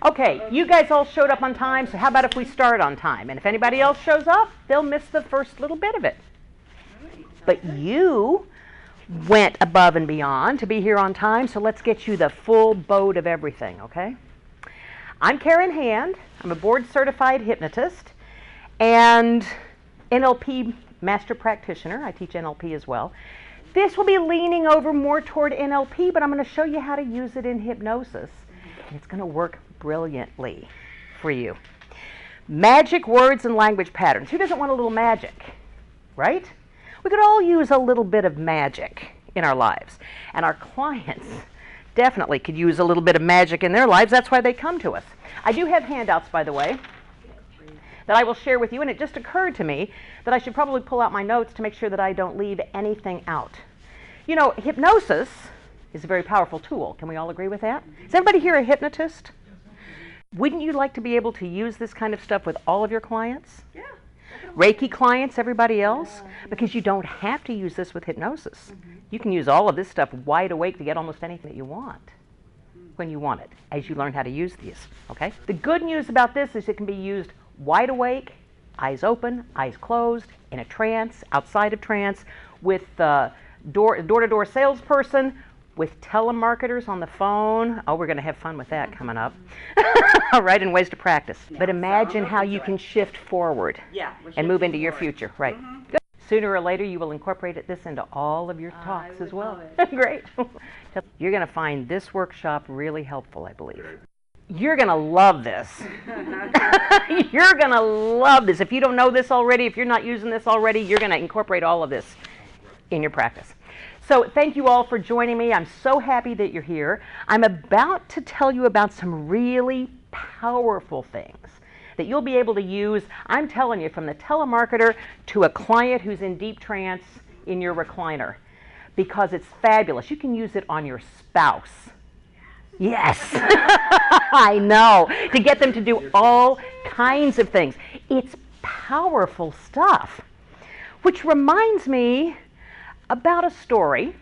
Okay, you guys all showed up on time, so how about if we start on time? And if anybody else shows up, they'll miss the first little bit of it. But you went above and beyond to be here on time, so let's get you the full boat of everything, okay? I'm Karen Hand. I'm a board-certified hypnotist and NLP master practitioner. I teach NLP as well. This will be leaning over more toward NLP, but I'm going to show you how to use it in hypnosis. And it's going to work brilliantly for you. Magic words and language patterns. Who doesn't want a little magic, right? We could all use a little bit of magic in our lives. And our clients definitely could use a little bit of magic in their lives. That's why they come to us. I do have handouts, by the way, that I will share with you. And it just occurred to me that I should probably pull out my notes to make sure that I don't leave anything out. You know, hypnosis is a very powerful tool. Can we all agree with that? Is everybody here a hypnotist? Wouldn't you like to be able to use this kind of stuff with all of your clients? Yeah. Reiki clients, everybody else? Because you don't have to use this with hypnosis. You can use all of this stuff wide awake to get almost anything that you want when you want it, as you learn how to use these, okay? The good news about this is it can be used wide awake, eyes open, eyes closed, in a trance, outside of trance, with door-to-door salesperson, with telemarketers on the phone. Oh, we're going to have fun with that coming up. All right, and ways to practice. But imagine how you can shift forward and move into your future. Right. Good. Sooner or later, you will incorporate this into all of your talks as well. Great. You're going to find this workshop really helpful, I believe. You're going to love this. You're going to love this. If you don't know this already, if you're not using this already, you're going to incorporate all of this in your practice. So thank you all for joining me. I'm so happy that you're here. I'm about to tell you about some really powerful things that you'll be able to use, I'm telling you, from the telemarketer to a client who's in deep trance in your recliner, because it's fabulous. You can use it on your spouse. Yes, I know, to get them to do all kinds of things. It's powerful stuff, which reminds me about a story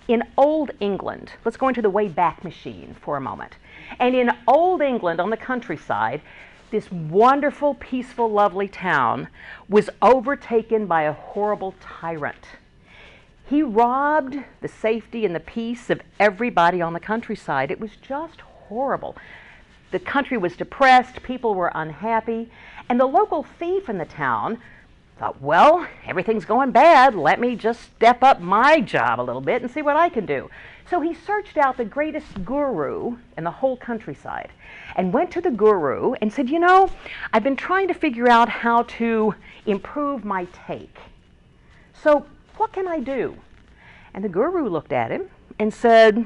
in old England. Let's go into the Wayback Machine for a moment. And in old England, on the countryside, this wonderful, peaceful, lovely town was overtaken by a horrible tyrant. He robbed the safety and the peace of everybody on the countryside. It was just horrible. The country was depressed, people were unhappy, and the local thief in the town thought, well, everything's going bad. Let me just step up my job a little bit and see what I can do. So he searched out the greatest guru in the whole countryside and went to the guru and said, you know, I've been trying to figure out how to improve my take. So what can I do? And the guru looked at him and said,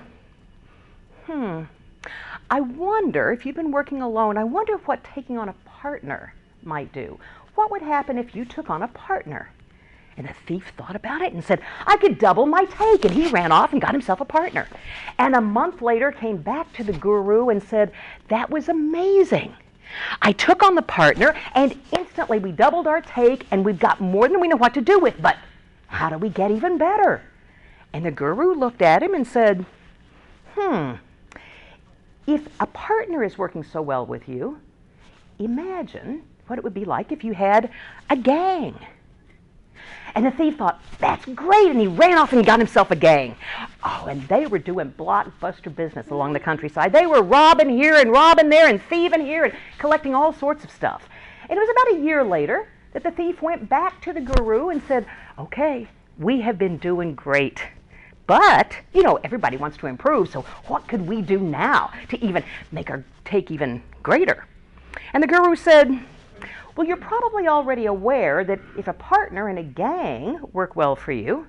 I wonder, if you've been working alone, I wonder what taking on a partner might do. What would happen if you took on a partner? And the thief thought about it and said, I could double my take. And he ran off and got himself a partner. And a month later came back to the guru and said, that was amazing. I took on the partner and instantly we doubled our take and we've got more than we know what to do with. But how do we get even better? And the guru looked at him and said, if a partner is working so well with you, imagine what it would be like if you had a gang. And the thief thought, that's great, and he ran off and he got himself a gang. Oh, and they were doing blockbuster business along the countryside. They were robbing here and robbing there and thieving here and collecting all sorts of stuff. And it was about a year later that the thief went back to the guru and said, okay, we have been doing great. But, you know, everybody wants to improve, so what could we do now to even make our take even greater? And the guru said, well, you're probably already aware that if a partner and a gang work well for you,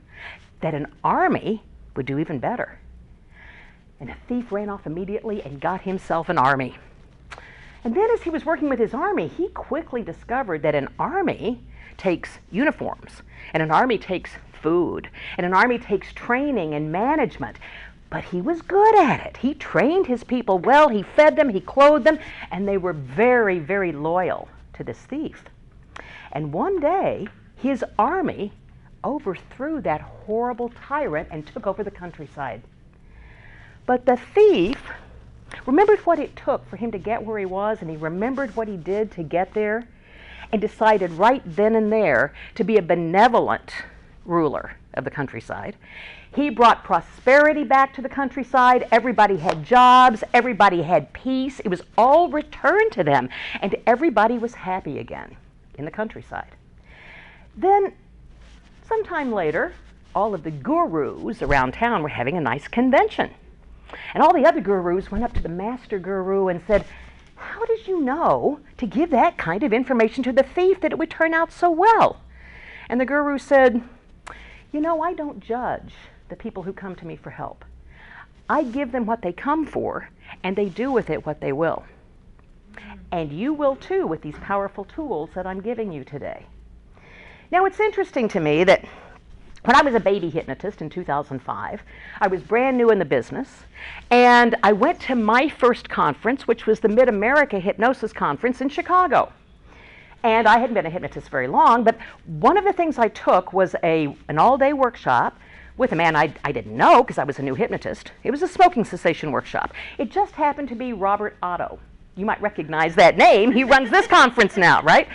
that an army would do even better. And the thief ran off immediately and got himself an army. And then as he was working with his army, he quickly discovered that an army takes uniforms, and an army takes food, and an army takes training and management. But he was good at it. He trained his people well, he fed them, he clothed them, and they were very, very loyal to this thief. And one day, his army overthrew that horrible tyrant and took over the countryside. But the thief remembered what it took for him to get where he was, and he remembered what he did to get there, and decided right then and there to be a benevolent ruler of the countryside. He brought prosperity back to the countryside. Everybody had jobs. Everybody had peace. It was all returned to them, and everybody was happy again in the countryside. Then, sometime later, all of the gurus around town were having a nice convention. And all the other gurus went up to the master guru and said, "How did you know to give that kind of information to the thief that it would turn out so well?" And the guru said, "You know, I don't judge the people who come to me for help. I give them what they come for, and they do with it what they will. And you will too with these powerful tools that I'm giving you today." Now, it's interesting to me that when I was a baby hypnotist in 2005, I was brand new in the business, and I went to my first conference, which was the Mid-America Hypnosis Conference in Chicago. And I hadn't been a hypnotist very long, but one of the things I took was an all-day workshop with a man I didn't know because I was a new hypnotist. It was a smoking cessation workshop. It just happened to be Robert Otto. You might recognize that name. He runs this conference now, right?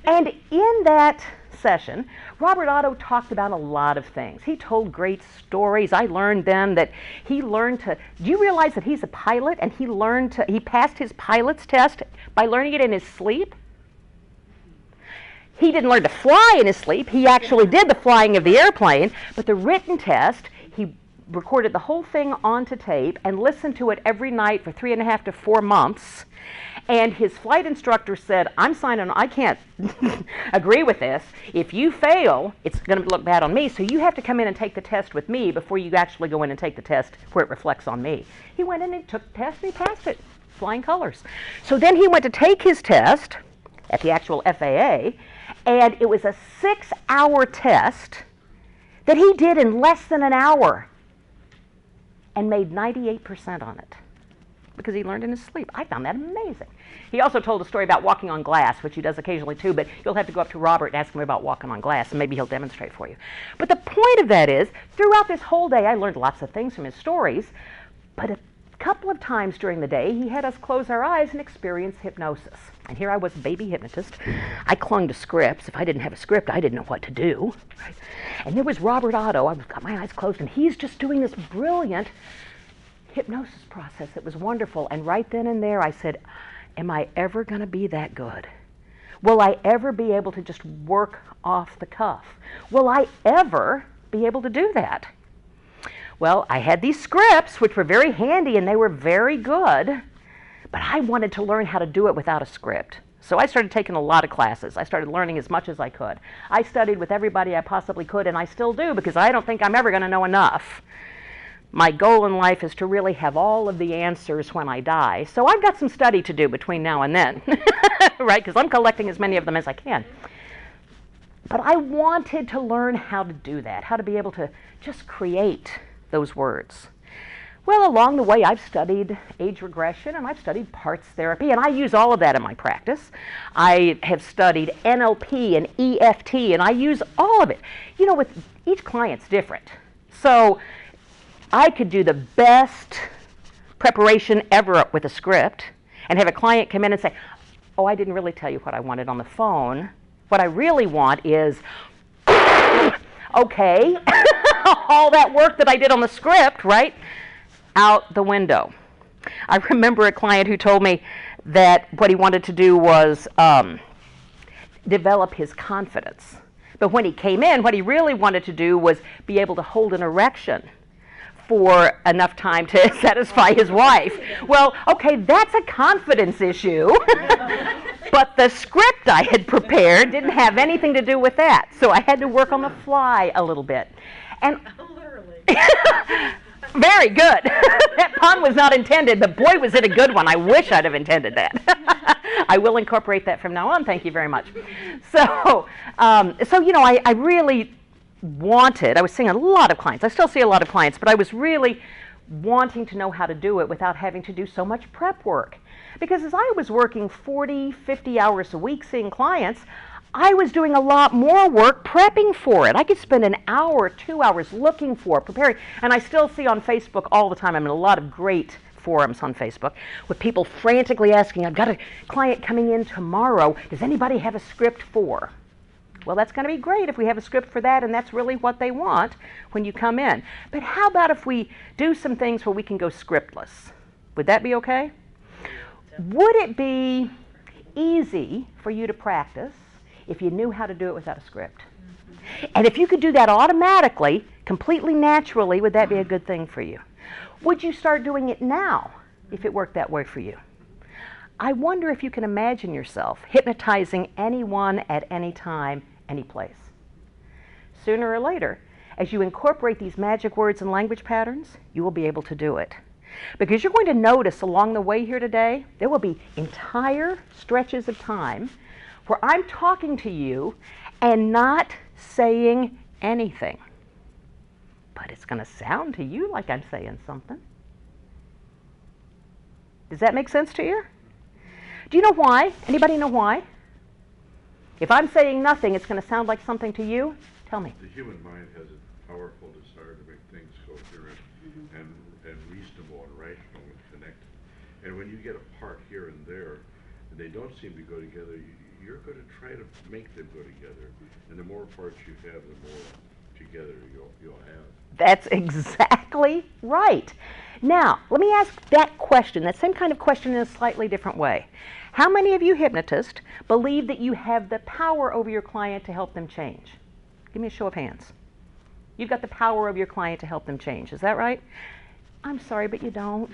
And in that session, Robert Otto talked about a lot of things. He told great stories. I learned then that he learned to, do you realize that he's a pilot and he passed his pilot's test by learning it in his sleep? He didn't learn to fly in his sleep. He actually did the flying of the airplane, but the written test, he recorded the whole thing onto tape and listened to it every night for 3.5 to 4 months. And his flight instructor said, "I'm signing, I can't agree with this. If you fail, it's going to look bad on me, so you have to come in and take the test with me before you actually go in and take the test where it reflects on me." He went in and took the test and he passed it, flying colors. So then he went to take his test at the actual FAA, and it was a 6-hour test that he did in less than an hour and made 98% on it because he learned in his sleep. I found that amazing. He also told a story about walking on glass, which he does occasionally too, but you'll have to go up to Robert and ask him about walking on glass, and maybe he'll demonstrate for you. But the point of that is, throughout this whole day, I learned lots of things from his stories, but a couple of times during the day, he had us close our eyes and experience hypnosis. And here I was, a baby hypnotist. I clung to scripts. If I didn't have a script, I didn't know what to do. Right? And there was Robert Otto. I've got my eyes closed, and he's just doing this brilliant hypnosis process. It was wonderful. And right then and there, I said, am I ever going to be that good? Will I ever be able to just work off the cuff? Will I ever be able to do that? Well, I had these scripts, which were very handy, and they were very good, but I wanted to learn how to do it without a script. So I started taking a lot of classes. I started learning as much as I could. I studied with everybody I possibly could, and I still do, because I don't think I'm ever going to know enough. My goal in life is to really have all of the answers when I die. So I've got some study to do between now and then, right? Because I'm collecting as many of them as I can. But I wanted to learn how to do that, how to be able to just create those words. Well, along the way, I've studied age regression, and I've studied parts therapy, and I use all of that in my practice. I have studied NLP and EFT, and I use all of it. You know, with each client's different. So I could do the best preparation ever with a script and have a client come in and say, "Oh, I didn't really tell you what I wanted on the phone. What I really want is," okay, all that work that I did on the script, right, out the window. I remember a client who told me that what he wanted to do was develop his confidence. But when he came in, what he really wanted to do was be able to hold an erection for enough time to satisfy his wife. Well, okay, that's a confidence issue. But the script I had prepared didn't have anything to do with that. So I had to work on the fly a little bit. And literally. Very good. That pun was not intended, but boy, was it a good one. I wish I'd have intended that. I will incorporate that from now on. Thank you very much. So you know, I really wanted, I was seeing a lot of clients. I still see a lot of clients, but I was really wanting to know how to do it without having to do so much prep work. Because as I was working 40, 50 hours a week seeing clients, I was doing a lot more work prepping for it. I could spend an hour, 2 hours looking for, preparing, and I still see on Facebook all the time, I'm in a lot of great forums on Facebook with people frantically asking, I've got a client coming in tomorrow, does anybody have a script for? Well, that's going to be great if we have a script for that, and that's really what they want when you come in. But how about if we do some things where we can go scriptless? Would that be okay? Would it be easy for you to practice if you knew how to do it without a script? And if you could do that automatically, completely naturally, would that be a good thing for you? Would you start doing it now if it worked that way for you? I wonder if you can imagine yourself hypnotizing anyone at any time, any place. Sooner or later, as you incorporate these magic words and language patterns, you will be able to do it. Because you're going to notice along the way here today, there will be entire stretches of time where I'm talking to you and not saying anything. But it's going to sound to you like I'm saying something. Does that make sense to you? Do you know why? Anybody know why? If I'm saying nothing, it's going to sound like something to you. Tell me. The human mind has a powerful desire to make things coherent and reasonable and rational and connected. And when you get a part here and there, and they don't seem to go together, you're going to try to make them go together. And the more parts you have, the more together you'll have. That's exactly right. Now, let me ask that question, that same kind of question in a slightly different way. How many of you hypnotists believe that you have the power over your client to help them change? Give me a show of hands. You've got the power over your client to help them change. Is that right? I'm sorry, but you don't.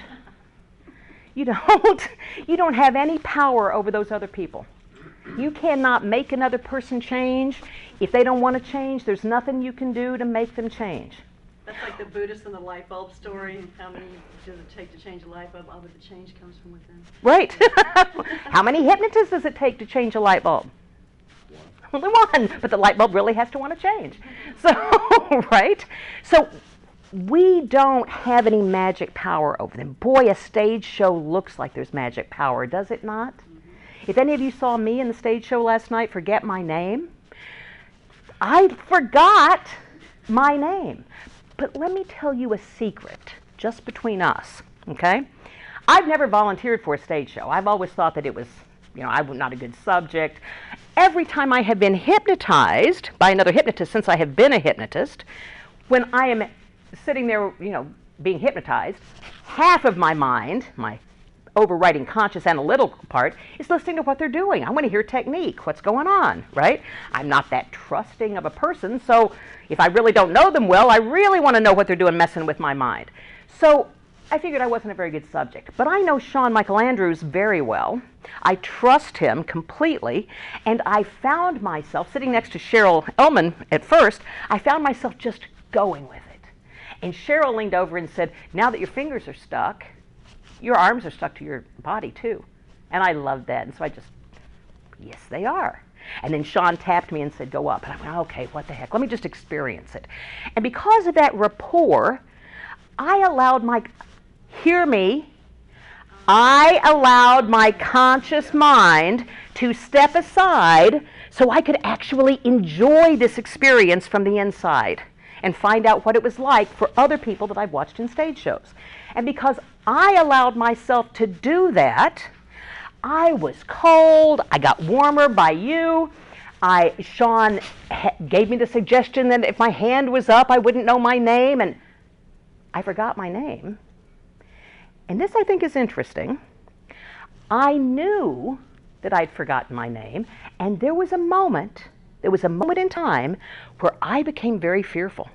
You don't. You don't have any power over those other people. You cannot make another person change. If they don't want to change, there's nothing you can do to make them change. That's like the Buddhist and the light bulb story. How many does it take to change a light bulb? But the change comes from within. Right. How many hypnotists does it take to change a light bulb? Only one. But the light bulb really has to want to change. So, right? So we don't have any magic power over them. Boy, a stage show looks like there's magic power, does it not? If any of you saw me in the stage show last night, forget my name. I forgot my name. But let me tell you a secret, just between us, okay? I've never volunteered for a stage show. I've always thought that it was, I'm not a good subject. Every time I have been hypnotized by another hypnotist, since I have been a hypnotist, when I am sitting there, being hypnotized, half of my mind, my overriding conscious analytical part, is listening to what they're doing. I want to hear technique, what's going on, right? I'm not that trusting of a person, so if I really don't know them well, I really want to know what they're doing messing with my mind. So I figured I wasn't a very good subject. But I know Sean Michael Andrews very well. I trust him completely, and I found myself, sitting next to Cheryl Ellman at first, I found myself just going with it. And Cheryl leaned over and said, now that your fingers are stuck, your arms are stuck to your body too. And I loved that. And so I just, yes, they are. And then Sean tapped me and said, go up. And I went, okay, what the heck? Let me just experience it. And because of that rapport, I allowed I allowed my conscious mind to step aside so I could actually enjoy this experience from the inside and find out what it was like for other people that I've watched in stage shows. And because I allowed myself to do that, I was cold, I got warmer by you. Sean gave me the suggestion that if my hand was up, I wouldn't know my name, and I forgot my name. And this, I think, is interesting. I knew that I'd forgotten my name, and there was a moment in time where I became very fearful.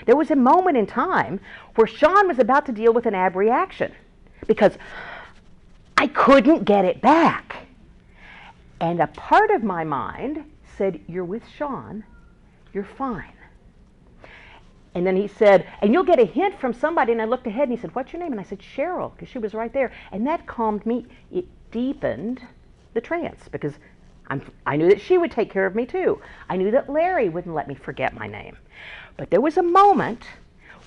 There was a moment in time where Sean was about to deal with an abreaction because I couldn't get it back. And a part of my mind said, you're with Sean, you're fine. And then he said, and you'll get a hint from somebody. And I looked ahead and he said, what's your name? And I said, Cheryl, because she was right there. And that calmed me. It deepened the trance because I knew that she would take care of me too. I knew that Larry wouldn't let me forget my name. But there was a moment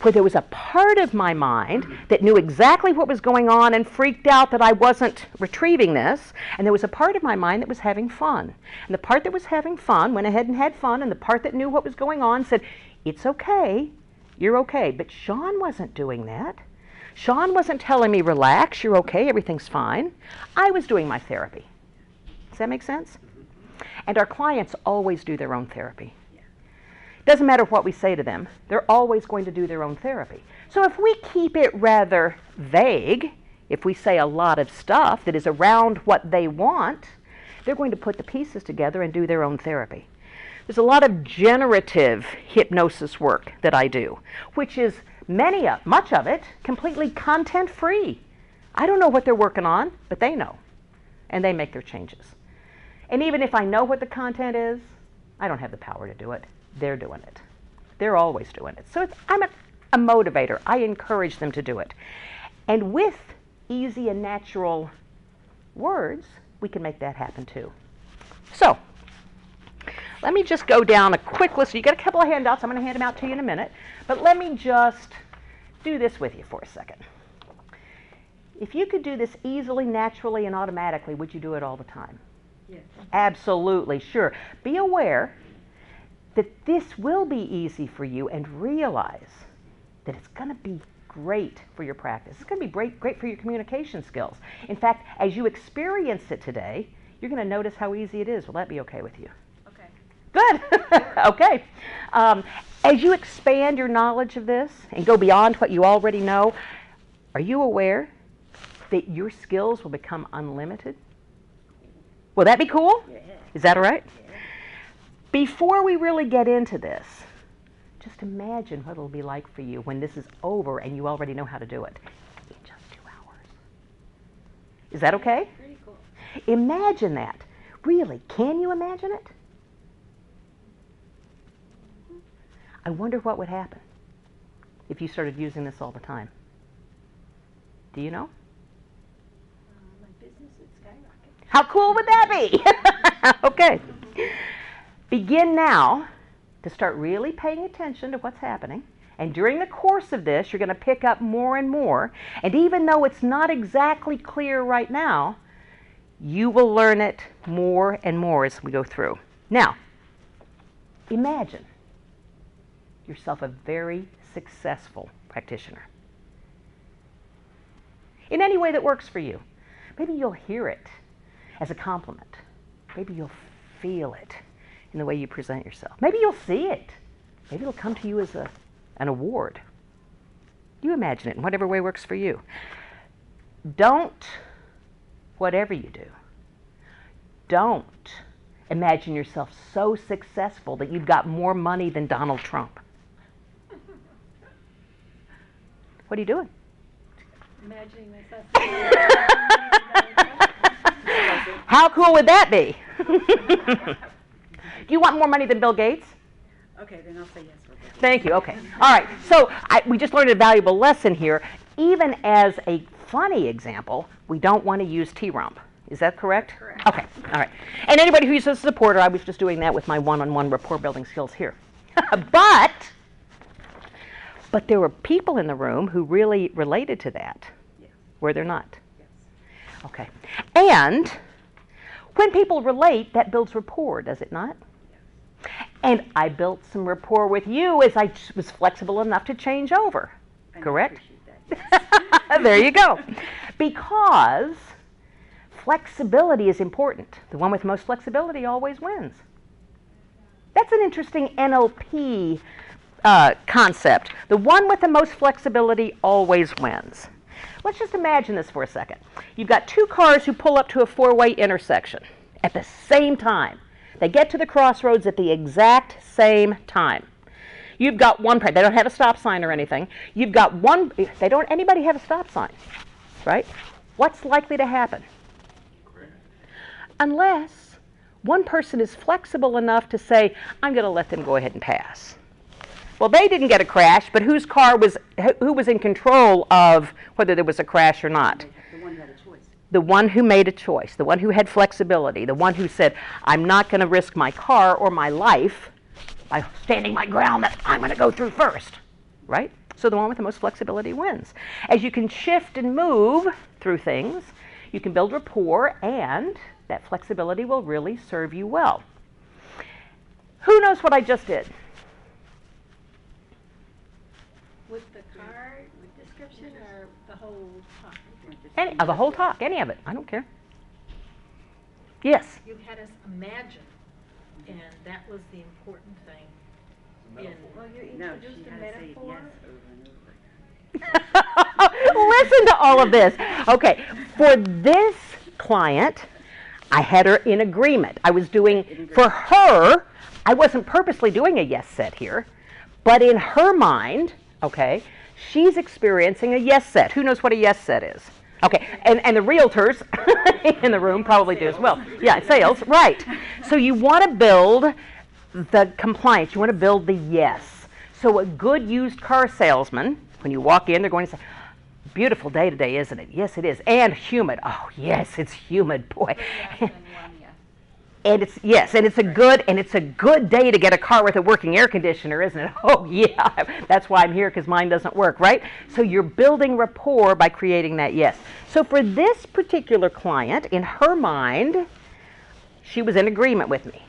where there was a part of my mind that knew exactly what was going on and freaked out that I wasn't retrieving this. And there was a part of my mind that was having fun. And the part that was having fun went ahead and had fun, and the part that knew what was going on said, it's okay, you're okay. But Sean wasn't doing that. Sean wasn't telling me, relax, you're okay, everything's fine. I was doing my therapy. Does that make sense? And our clients always do their own therapy. It doesn't matter what we say to them, they're always going to do their own therapy. So if we keep it rather vague, if we say a lot of stuff that is around what they want, they're going to put the pieces together and do their own therapy. There's a lot of generative hypnosis work that I do, which is much of it completely content-free. I don't know what they're working on, but they know, and they make their changes. And even if I know what the content is, I don't have the power to do it. They're doing it. They're always doing it. So I'm a motivator. I encourage them to do it. And with easy and natural words, we can make that happen too. So let me just go down a quick list. You got a couple of handouts. I'm going to hand them out to you in a minute. But let me just do this with you for a second. If you could do this easily, naturally, and automatically, would you do it all the time? Yes. Absolutely, sure. Be aware that this will be easy for you, and realize that it's going to be great for your practice. It's going to be great for your communication skills. In fact, as you experience it today, you're going to notice how easy it is. Will that be okay with you? Okay. Good. Okay. As you expand your knowledge of this and go beyond what you already know, are you aware that your skills will become unlimited? Will that be cool? Yeah. Is that all right? Yeah. Before we really get into this, just imagine what it'll be like for you when this is over and you already know how to do it in just 2 hours. Is that okay? Pretty cool. Imagine that. Really, can you imagine it? I wonder what would happen if you started using this all the time. Do you know? My business would skyrocket. How cool would that be? Okay. Begin now to start really paying attention to what's happening. And during the course of this, you're going to pick up more and more. And even though it's not exactly clear right now, you will learn it more and more as we go through. Now, imagine yourself a very successful practitioner. In any way that works for you. Maybe you'll hear it as a compliment. Maybe you'll feel it in the way you present yourself. Maybe you'll see it. Maybe it'll come to you as an award. You imagine it in whatever way works for you. Don't, whatever you do, don't imagine yourself so successful that you've got more money than Donald Trump. What are you doing? Imagining myself. How cool would that be? Do you want more money than Bill Gates? Okay, then I'll say yes for Bill Gates. Thank you. Okay. All right. So we just learned a valuable lesson here. Even as a funny example, we don't want to use T-Rump. Is that correct? Correct. Okay. All right. And anybody who uses a supporter, I was just doing that with my one-on-one rapport building skills here. But there were people in the room who really related to that. Yes. Were there not? Yes. Okay. And when people relate, that builds rapport, does it not? Yes. And I built some rapport with you as I was flexible enough to change over. Correct? I appreciate that, yes. There you go. Because flexibility is important. The one with the most flexibility always wins. That's an interesting NLP concept. The one with the most flexibility always wins. Let's just imagine this for a second. You've got two cars who pull up to a four-way intersection at the same time. They get to the crossroads at the exact same time. You've got one, they don't have a stop sign or anything. You've got one, anybody have a stop sign, right? What's likely to happen? Unless one person is flexible enough to say, I'm going to let them go ahead and pass. Well, they didn't get a crash, but who was in control of whether there was a crash or not? The one who had a choice. The one who made a choice, the one who had flexibility, the one who said, I'm not going to risk my car or my life by standing my ground that I'm going to go through first, right? So the one with the most flexibility wins. As you can shift and move through things, you can build rapport, and that flexibility will really serve you well. Who knows what I just did? With the car description or Any of the whole talk, any of it. I don't care. Yes. You had us imagine, and that was the important thing. Well, you introduced a metaphor. Listen to all of this. Okay, for this client, I had her in agreement. I was doing, for her, I wasn't purposely doing a yes set here, but in her mind, okay, she's experiencing a yes set. Who knows what a yes set is? Okay, and the realtors in the room probably do as well. Yeah, sales, right. So you want to build the compliance. You want to build the yes. So a good used car salesman, when you walk in, they're going to say, beautiful day today, isn't it? Yes, it is. And humid. Oh, yes, it's humid, boy. And it's a good day to get a car with a working air conditioner, isn't it? Oh yeah, that's why I'm here, because mine doesn't work, right? So you're building rapport by creating that yes. So for this particular client, in her mind, she was in agreement with me,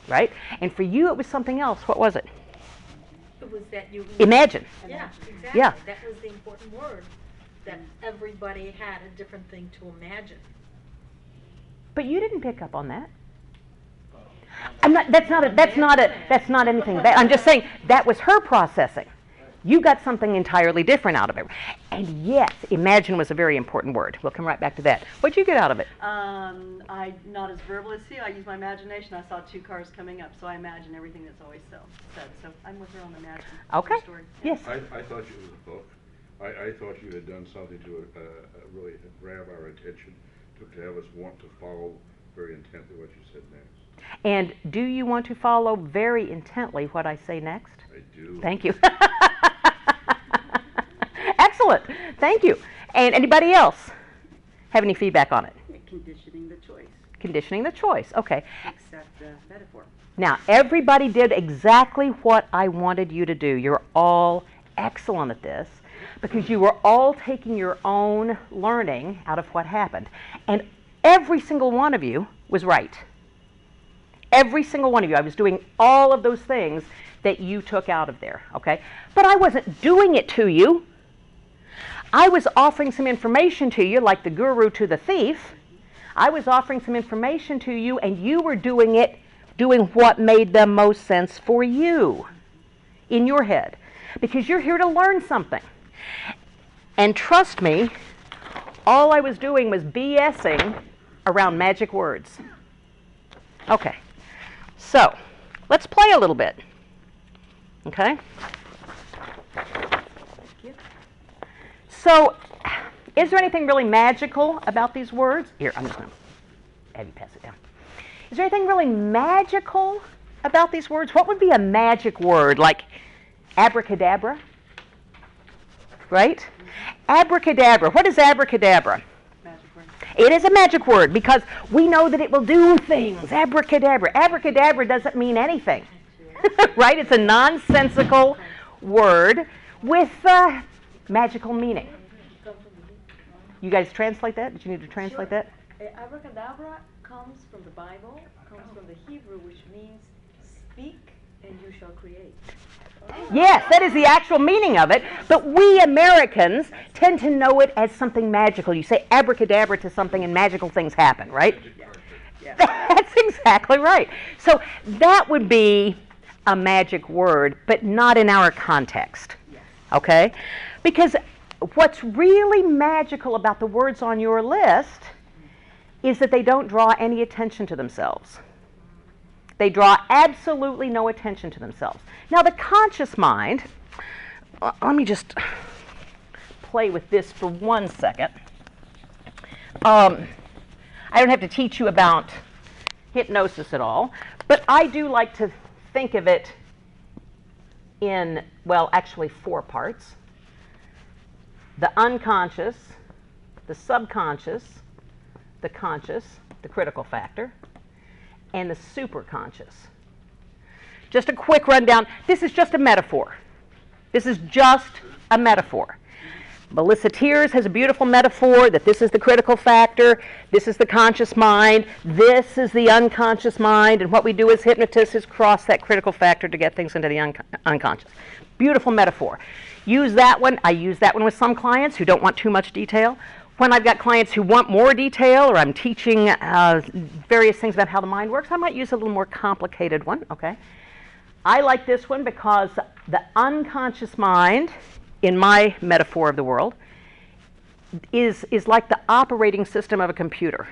right? And for you, it was something else. What was it? It was that you Imagine. Yeah, exactly. Yeah. That was the important word. That everybody had a different thing to imagine. But you didn't pick up on that. That's not anything. I'm just saying that was her processing. You got something entirely different out of it. And yes, imagine was a very important word. We'll come right back to that. What'd you get out of it? I not as verbal as you. I use my imagination. I saw two cars coming up, so I imagine everything that's always said. So I'm with her on the imagine. Okay. Story. Yes. I thought it was a book. I thought you had done something to really grab our attention, to have us want to follow very intently what you said next. And do you want to follow very intently what I say next? I do. Thank you. Excellent. Thank you. And anybody else have any feedback on it? Conditioning the choice. Conditioning the choice. Okay. Accept the metaphor. Now, everybody did exactly what I wanted you to do. You're all excellent at this because you were all taking your own learning out of what happened. And every single one of you was right. Every single one of you. I was doing all of those things that you took out of there, okay? But I wasn't doing it to you. I was offering some information to you, like the guru to the thief. I was offering some information to you, and you were doing what made the most sense for you in your head, because you're here to learn something. And trust me, all I was doing was BSing around magic words. Okay, so let's play a little bit, okay? So, is there anything really magical about these words? Here, I'm just going to have you pass it down. Is there anything really magical about these words? What would be a magic word, like abracadabra? Right? Abracadabra. What is abracadabra? Magic word. It is a magic word because we know that it will do things. Abracadabra. Abracadabra doesn't mean anything. Right? It's a nonsensical word with magical meaning. You guys translate that? Did you need to translate that? Abracadabra comes from the Bible, comes from the Hebrew, which means speak and you shall create. Yes, that is the actual meaning of it, but we Americans tend to know it as something magical. You say abracadabra to something and magical things happen, right? Yeah. That's exactly right. So that would be a magic word, but not in our context, okay? Because what's really magical about the words on your list is that they don't draw any attention to themselves. They draw absolutely no attention to themselves. Now, the conscious mind, let me just play with this for 1 second. I don't have to teach you about hypnosis at all, but I do like to think of it in, well, actually 4 parts. The unconscious, the subconscious, the conscious, the critical factor, and the superconscious. Just a quick rundown. This is just a metaphor. This is just a metaphor. Melissa Tears has a beautiful metaphor that this is the critical factor, this is the conscious mind, this is the unconscious mind, and what we do as hypnotists is cross that critical factor to get things into the unconscious. Beautiful metaphor. Use that one. I use that one with some clients who don't want too much detail. When I've got clients who want more detail, or I'm teaching various things about how the mind works, I might use a little more complicated one, okay? I like this one because the unconscious mind, in my metaphor of the world, is like the operating system of a computer.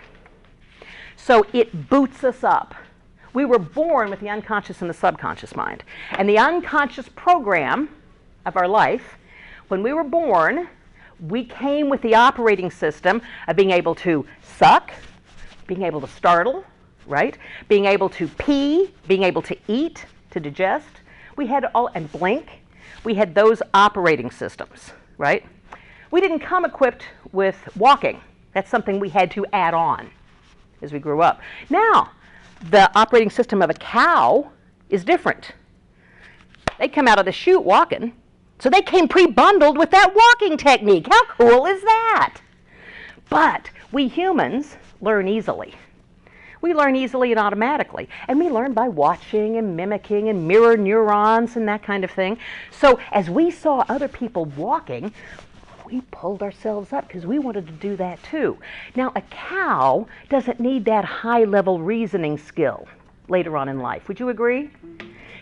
So it boots us up. We were born with the unconscious and the subconscious mind. And the unconscious program of our life, when we were born, we came with the operating system of being able to suck, being able to startle, right? Being able to pee, being able to eat, to digest. We had all, and blink. We had those operating systems, right? We didn't come equipped with walking. That's something we had to add on as we grew up. Now, the operating system of a cow is different. They come out of the chute walking. So they came pre-bundled with that walking technique. How cool is that? But we humans learn easily. We learn easily and automatically. And we learn by watching and mimicking and mirror neurons and that kind of thing. So as we saw other people walking, we pulled ourselves up because we wanted to do that too. Now, a cow doesn't need that high-level reasoning skill later on in life. Would you agree?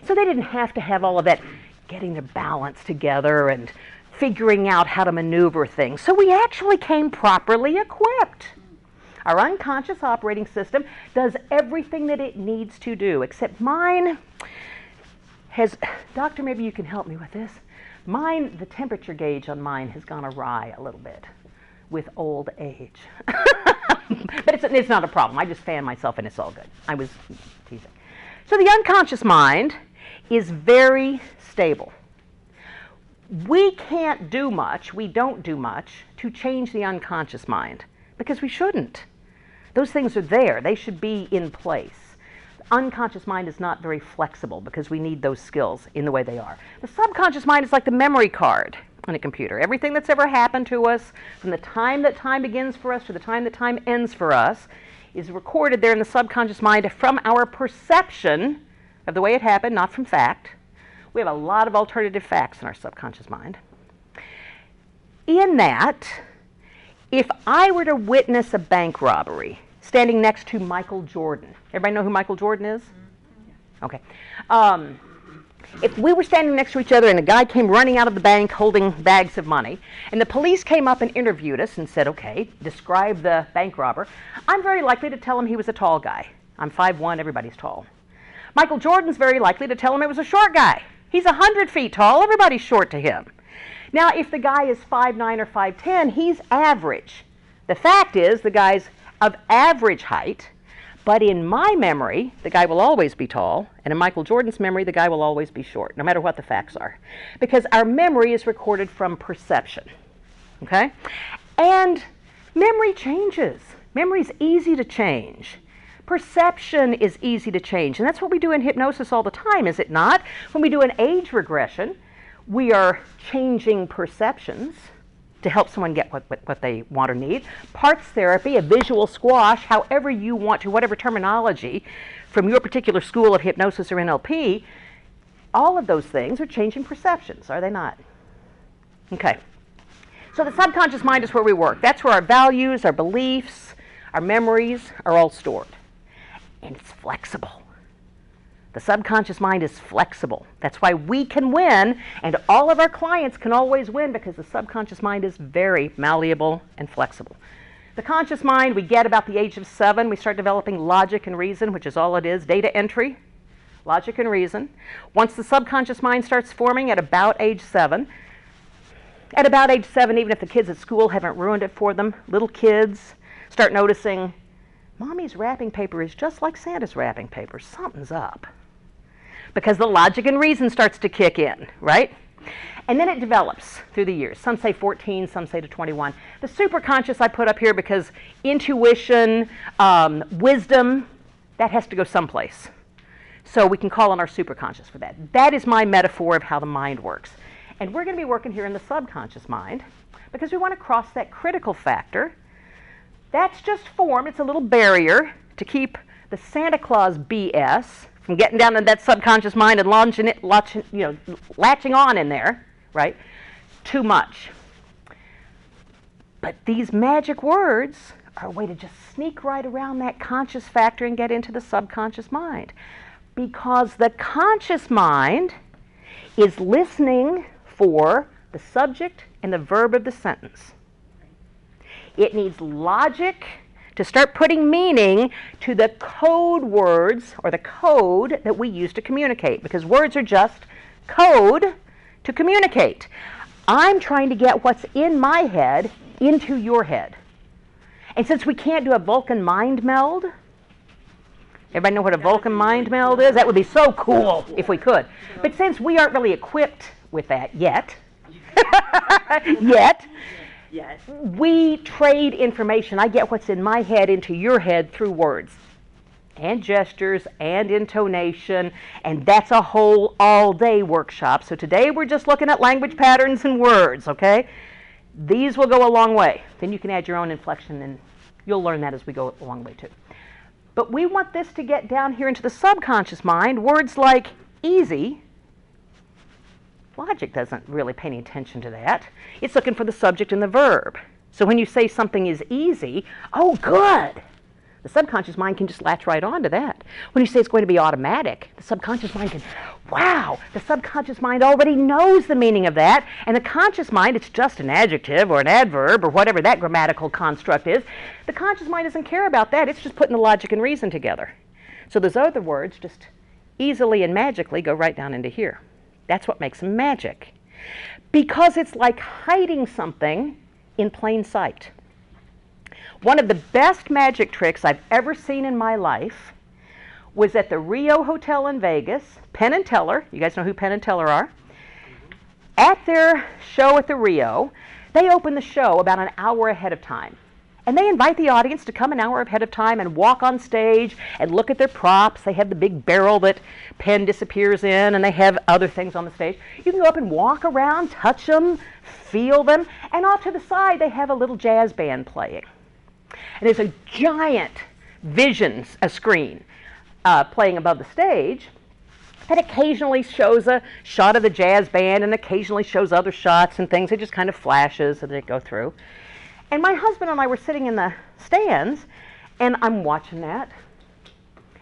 So they didn't have to have all of that getting their balance together and figuring out how to maneuver things. So we actually came properly equipped. Our unconscious operating system does everything that it needs to do, except mine has, doctor, maybe you can help me with this. Mine, the temperature gauge on mine has gone awry a little bit with old age. But it's not a problem. I just fan myself and it's all good. I was teasing. So the unconscious mind is very stable. We can't do much, we don't do much, to change the unconscious mind because we shouldn't. Those things are there. They should be in place. The unconscious mind is not very flexible because we need those skills in the way they are. The subconscious mind is like the memory card on a computer. Everything that's ever happened to us, from the time that time begins for us to the time that time ends for us, is recorded there in the subconscious mind from our perception of the way it happened, not from fact. We have a lot of alternative facts in our subconscious mind. In that, if I were to witness a bank robbery standing next to Michael Jordan, everybody know who Michael Jordan is? Okay. If we were standing next to each other and a guy came running out of the bank holding bags of money, and the police came up and interviewed us and said, okay, describe the bank robber, I'm very likely to tell him he was a tall guy. I'm 5'1", everybody's tall. Michael Jordan's very likely to tell him it was a short guy. He's 100 feet tall, everybody's short to him. Now, if the guy is 5'9" or 5'10", he's average. The fact is, the guy's of average height, but in my memory, the guy will always be tall, and in Michael Jordan's memory, the guy will always be short, no matter what the facts are. Because our memory is recorded from perception, okay? And memory changes. Memory's easy to change. Perception is easy to change, and that's what we do in hypnosis all the time, is it not? When we do an age regression, we are changing perceptions to help someone get what they want or need. Parts therapy, a visual squash, however you want to, whatever terminology from your particular school of hypnosis or NLP, all of those things are changing perceptions, are they not? Okay. So the subconscious mind is where we work. That's where our values, our beliefs, our memories are all stored. And it's flexible. The subconscious mind is flexible. That's why we can win, and all of our clients can always win, because the subconscious mind is very malleable and flexible. The conscious mind, we get about the age of 7. We start developing logic and reason, which is all it is, data entry, logic and reason. Once the subconscious mind starts forming at about age 7, even if the kids at school haven't ruined it for them, little kids start noticing, Mommy's wrapping paper is just like Santa's wrapping paper. Something's up. Because the logic and reason starts to kick in, right? And then it develops through the years. Some say 14, some say to 21. The superconscious I put up here because intuition, wisdom, that has to go someplace. So we can call on our superconscious for that. That is my metaphor of how the mind works. And we're going to be working here in the subconscious mind because we want to cross that critical factor. That's just form. It's a little barrier to keep the Santa Claus BS from getting down in that subconscious mind and latching on in there, right? Too much. But these magic words are a way to just sneak right around that conscious factor and get into the subconscious mind. Because the conscious mind is listening for the subject and the verb of the sentence. It needs logic to start putting meaning to the code words or the code that we use to communicate, because words are just code to communicate. I'm trying to get what's in my head into your head. And since we can't do a Vulcan mind meld, everybody know what a Vulcan mind meld is? That would be so cool if we could. But since we aren't really equipped with that yet, Yes. we trade information. I get what's in my head into your head through words and gestures and intonation, and that's a whole all-day workshop. So today we're just looking at language patterns and words, okay? These will go a long way. Then you can add your own inflection, and you'll learn that as we go along the way too. But we want this to get down here into the subconscious mind. Words like easy, logic doesn't really pay any attention to that. It's looking for the subject and the verb. So when you say something is easy, oh, good. The subconscious mind can just latch right onto that. When you say it's going to be automatic, the subconscious mind can, wow, the subconscious mind already knows the meaning of that, and the conscious mind, it's just an adjective or an adverb or whatever that grammatical construct is. The conscious mind doesn't care about that. It's just putting the logic and reason together. So those other words just easily and magically go right down into here. That's what makes them magic. Because it's like hiding something in plain sight. One of the best magic tricks I've ever seen in my life was at the Rio Hotel in Vegas. Penn and Teller, you guys know who Penn and Teller are? At their show at the Rio, they open the show about an hour ahead of time. And they invite the audience to come an hour ahead of time and walk on stage and look at their props. They have the big barrel that Penn disappears in, and they have other things on the stage. You can go up and walk around, touch them, feel them, and off to the side they have a little jazz band playing. And there's a giant visions, a screen, playing above the stage that occasionally shows a shot of the jazz band and occasionally shows other shots and things. It just kind of flashes as they go through. And my husband and I were sitting in the stands, and I'm watching that.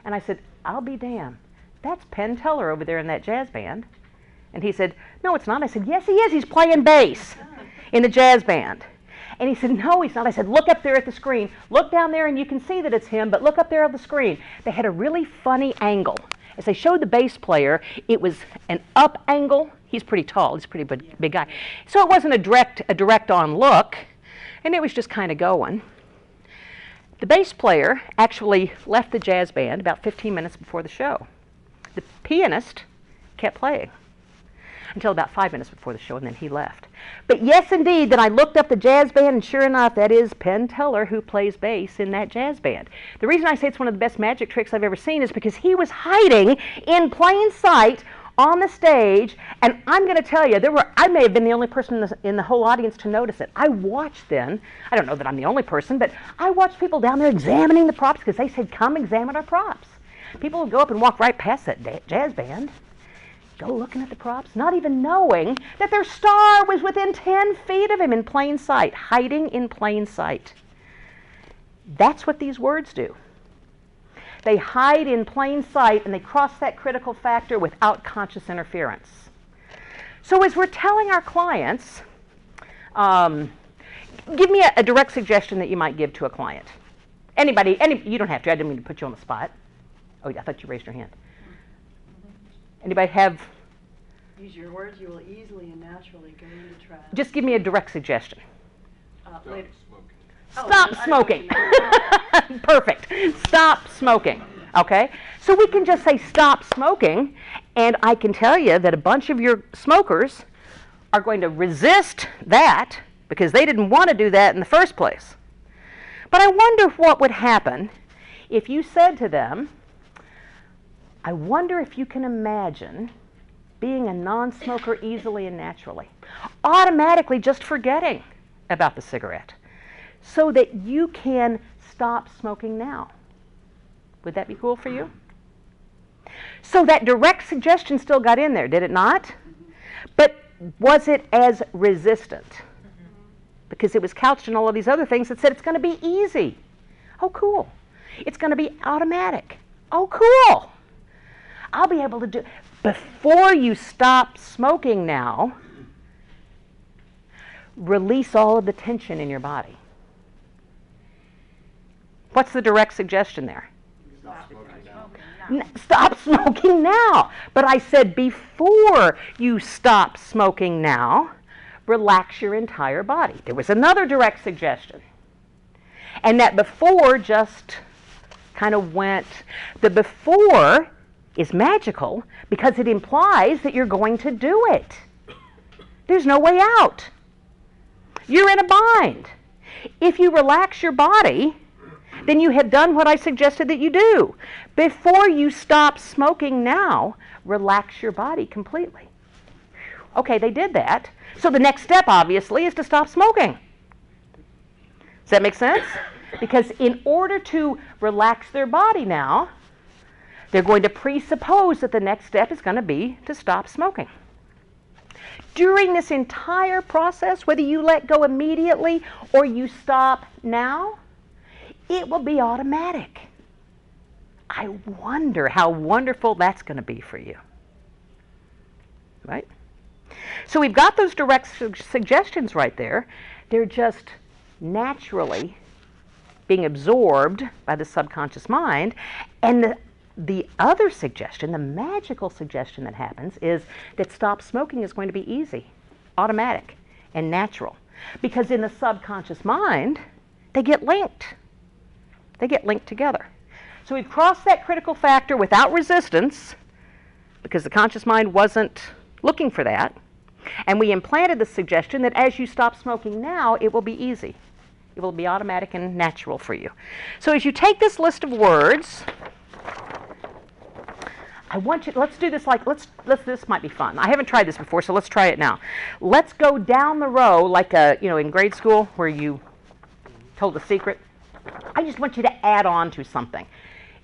And I said, I'll be damned. That's Penn Teller over there in that jazz band. And he said, no, it's not. I said, yes, he is. He's playing bass in the jazz band. And he said, no, he's not. I said, look up there at the screen. Look down there, and you can see that it's him, but look up there on the screen. They had a really funny angle. As they showed the bass player, it was an up angle. He's pretty tall. He's a pretty big guy. So it wasn't a direct on look. And it was just kind of going. The bass player actually left the jazz band about 15 minutes before the show. The pianist kept playing until about 5 minutes before the show, and then he left. But yes, indeed, then I looked up the jazz band, and sure enough, that is Penn Teller who plays bass in that jazz band. The reason I say it's one of the best magic tricks I've ever seen is because he was hiding in plain sight on the stage, and I'm going to tell you, I may have been the only person in the whole audience to notice it. I watched then, I don't know that I'm the only person, but I watched people down there examining the props because they said, come examine our props. People would go up and walk right past that jazz band, go looking at the props, not even knowing that their star was within 10 feet of him in plain sight, hiding in plain sight. That's what these words do. They hide in plain sight, and they cross that critical factor without conscious interference. So as we're telling our clients, give me a direct suggestion that you might give to a client. Anybody, you don't have to. I didn't mean to put you on the spot. Oh, yeah, I thought you raised your hand. Anybody have? Use your words, you will easily and naturally go into trance. Just give me a direct suggestion. Later. Stop smoking. Perfect. Stop smoking. Okay? So we can just say stop smoking, and I can tell you that a bunch of your smokers are going to resist that because they didn't want to do that in the first place. But I wonder what would happen if you said to them, I wonder if you can imagine being a non-smoker easily and naturally, automatically just forgetting about the cigarette, so that you can stop smoking now. Would that be cool for you? So that direct suggestion still got in there, did it not? But was it as resistant? because it was couched in all of these other things that said it's going to be easy. Oh, cool. It's going to be automatic. Oh, cool. I'll be able to do, before you stop smoking now, release all of the tension in your body. What's the direct suggestion there? Stop smoking now. But I said before you stop smoking now, relax your entire body. There was another direct suggestion. And that before just kind of went, the before is magical because it implies that you're going to do it. There's no way out. You're in a bind. If you relax your body, then you have done what I suggested that you do. Before you stop smoking now, relax your body completely. Okay, they did that. So the next step, obviously, is to stop smoking. Does that make sense? Because in order to relax their body now, they're going to presuppose that the next step is going to be to stop smoking. During this entire process, whether you let go immediately or you stop now, it will be automatic. I wonder how wonderful that's going to be for you. Right? So we've got those direct suggestions right there. They're just naturally being absorbed by the subconscious mind. And the other suggestion, the magical suggestion that happens, is that stop smoking is going to be easy, automatic, and natural. Because in the subconscious mind, they get linked. They get linked together. So we've crossed that critical factor without resistance, because the conscious mind wasn't looking for that. And we implanted the suggestion that as you stop smoking now, it will be easy. It will be automatic and natural for you. So as you take this list of words, I want you, let's do this like, this might be fun. I haven't tried this before, so let's try it now. Let's go down the row like in grade school where you told a secret. I just want you to add on to something.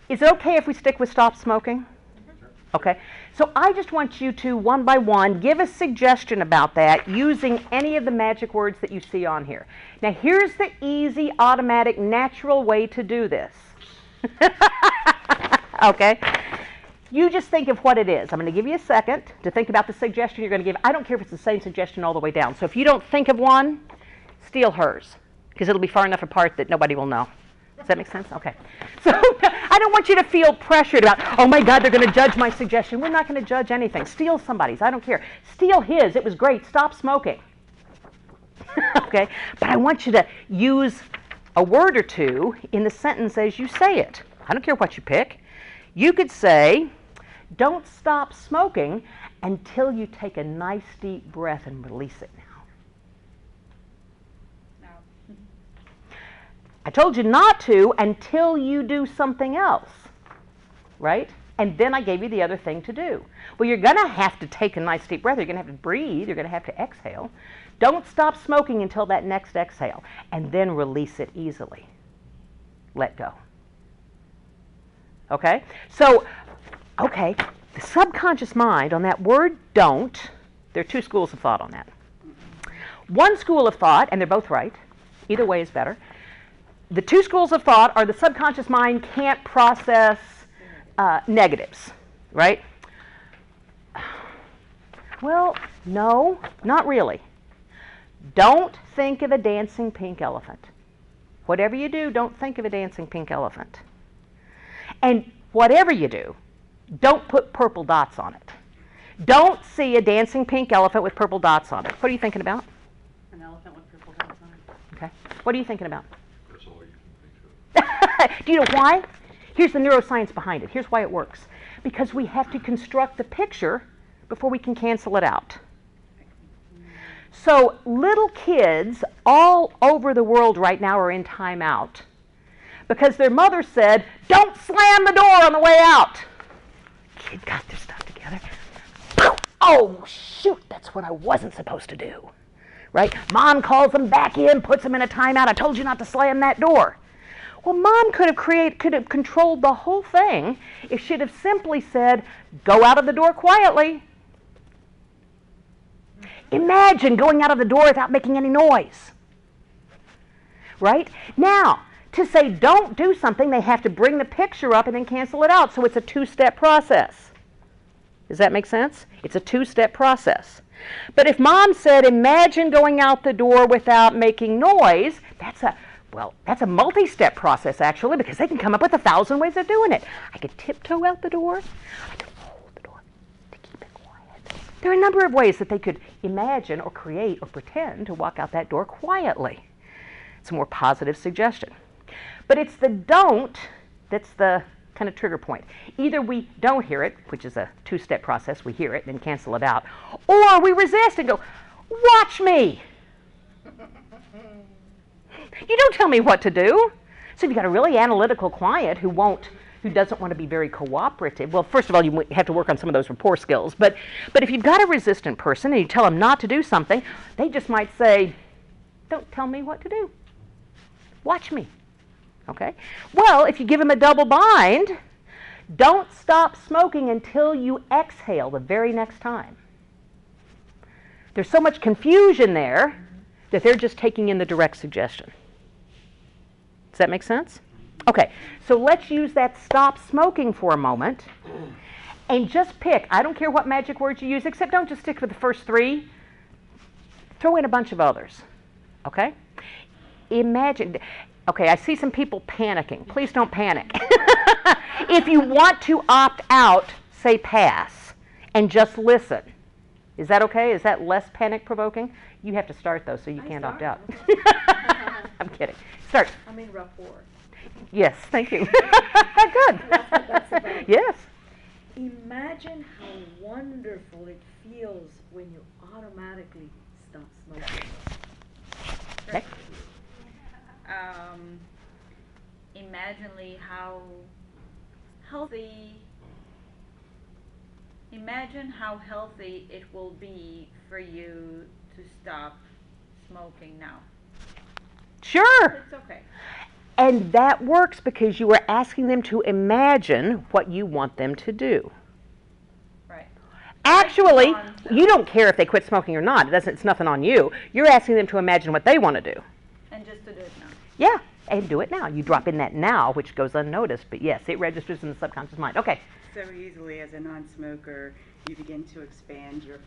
Is it okay if we stick with stop smoking? Okay. So I just want you to, one by one, give a suggestion about that using any of the magic words that you see on here. Now, here's the easy, automatic, natural way to do this. Okay? You just think of what it is. I'm going to give you a second to think about the suggestion you're going to give. I don't care if it's the same suggestion all the way down. So if you don't think of one, steal hers, because it'll be far enough apart that nobody will know. Does that make sense? Okay. So I don't want you to feel pressured about, oh my God, they're going to judge my suggestion. We're not going to judge anything. Steal somebody's. I don't care. Steal his. It was great. Stop smoking. Okay? But I want you to use a word or two in the sentence as you say it. I don't care what you pick. You could say, don't stop smoking until you take a nice deep breath and release it now. I told you not to until you do something else, right? And then I gave you the other thing to do. Well, you're going to have to take a nice deep breath. You're going to have to breathe. You're going to have to exhale. Don't stop smoking until that next exhale, and then release it easily. Let go. Okay? So, okay, the subconscious mind on that word don't, there are two schools of thought on that. One school of thought, and they're both right, either way is better. The two schools of thought are the subconscious mind can't process negatives, right? Well, no, not really. Don't think of a dancing pink elephant. Whatever you do, don't think of a dancing pink elephant. And whatever you do, don't put purple dots on it. Don't see a dancing pink elephant with purple dots on it. What are you thinking about? An elephant with purple dots on it. Okay. What are you thinking about? That's all you can think of. Do you know why? Here's the neuroscience behind it. Here's why it works. Because we have to construct the picture before we can cancel it out. So little kids all over the world right now are in timeout because their mother said, don't slam the door on the way out. Kid got their stuff together. Oh, shoot, that's what I wasn't supposed to do. Right? Mom calls them back in, puts them in a timeout. I told you not to slam that door. Well, Mom could have controlled the whole thing if she'd have simply said, go out of the door quietly. Imagine going out of the door without making any noise. right? Now, to say don't do something, they have to bring the picture up and then cancel it out. So it's a two-step process. Does that make sense? It's a two-step process. But if Mom said, imagine going out the door without making noise, that's a multi-step process, actually, because they can come up with 1,000 ways of doing it. I could tiptoe out the door. I could hold the door to keep it quiet. There are a number of ways that they could imagine or create or pretend to walk out that door quietly. It's a more positive suggestion. But it's the don't that's the kind of trigger point. Either we don't hear it, which is a two-step process, we hear it and then cancel it out, or we resist and go, watch me. You don't tell me what to do. So if you've got a really analytical client who doesn't want to be very cooperative, well, first of all, you have to work on some of those rapport skills. But if you've got a resistant person and you tell them not to do something, they just might say, don't tell me what to do. Watch me. Okay? Well, if you give them a double bind, don't stop smoking until you exhale the very next time. There's so much confusion there that they're just taking in the direct suggestion. Does that make sense? Okay, so let's use that stop smoking for a moment and just pick. I don't care what magic words you use, except don't just stick with the first 3. Throw in a bunch of others. Okay? Imagine. Okay, I see some people panicking. Please don't panic. If you want to opt out, say pass and just listen. Is that okay? Is that less panic-provoking? You have to start, though, so you can't opt out. I'm kidding. Start. I mean rapport. Yes, thank you. Good. That's about. Yes. Imagine how wonderful it feels when you automatically stop smoking. Okay. Imagine how healthy it will be for you to stop smoking now. Sure. It's okay. And that works because you are asking them to imagine what you want them to do. Right. Actually, you don't care if they quit smoking or not. It's nothing on you. You're asking them to imagine what they want to do. And just to do it now. Yeah, and do it now. You drop in that now, which goes unnoticed, but yes, it registers in the subconscious mind. Okay. So easily as a non-smoker, you begin to expand your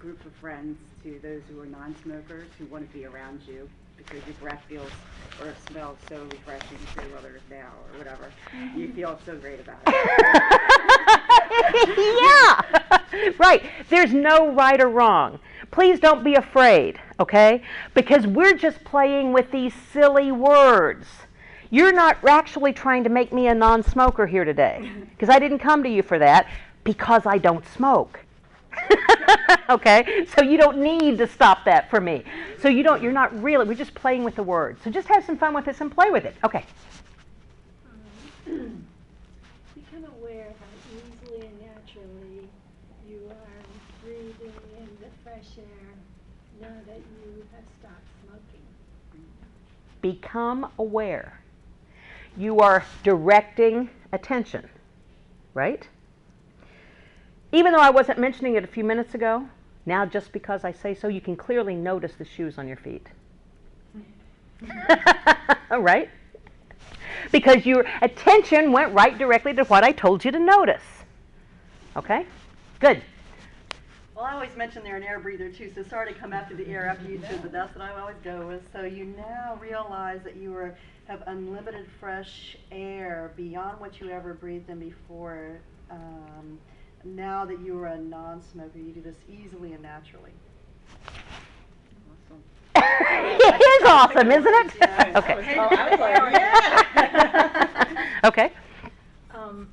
group of friends to those who are non-smokers who want to be around you because your breath feels or smells so refreshing to others now or whatever. You feel so great about it. Yeah, right. There's no right or wrong. Please don't be afraid, okay? Because we're just playing with these silly words. You're not actually trying to make me a non-smoker here today, because I didn't come to you for that, because I don't smoke. Okay? So you don't need to stop that for me. So you're not really, we're just playing with the words. So just have some fun with this and play with it. Okay. Become aware how easily and naturally you are breathing in the fresh air now that you have stopped smoking. Become aware. You are directing attention, right? Even though I wasn't mentioning it a few minutes ago, now just because I say so, you can clearly notice the shoes on your feet. Right? Because your attention went right directly to what I told you to notice. Okay? Good. Well, I always mention they're an air breather too, so sorry to come after the air after you too, but that's what I always go with. So you now realize that you have unlimited fresh air beyond what you ever breathed in before. Now that you are a non-smoker, you do this easily and naturally. It is awesome, isn't it? Yeah. Okay. Okay.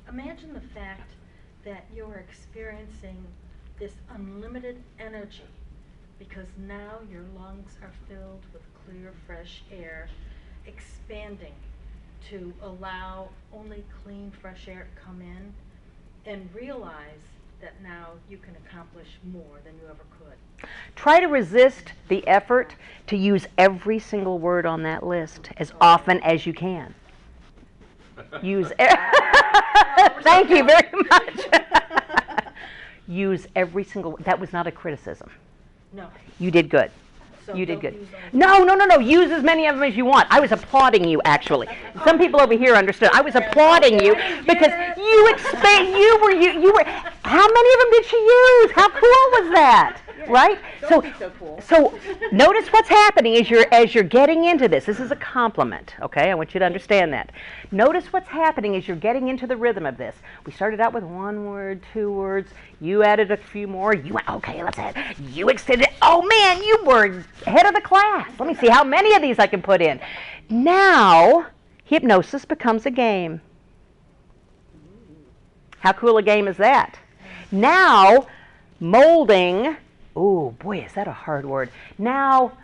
Imagine the fact that you're experiencing this unlimited energy because now your lungs are filled with clear, fresh air, expanding to allow only clean, fresh air to come in, and realize that now you can accomplish more than you ever could. Try to resist the effort to use every single word on that list as often as you can. Thank you very much. Use every single, that was not a criticism. No. You did good. So You did don't good. use all of No, no, no, no. Use as many of them as you want. I was applauding you, actually. Some people over here understood. I was applauding you because you expand. You were. How many of them did she use? How cool was that? Right? Don't be so cool. So notice what's happening as you're getting into this. This is a compliment, okay? I want you to understand that. Notice what's happening as you're getting into the rhythm of this. We started out with 1 word, 2 words. You added a few more. You went, okay, let's add. You extended. Oh man, you were head of the class. Let me see how many of these I can put in. Now, hypnosis becomes a game. How cool a game is that? Now, molding. Oh, boy, is that a hard word. Now,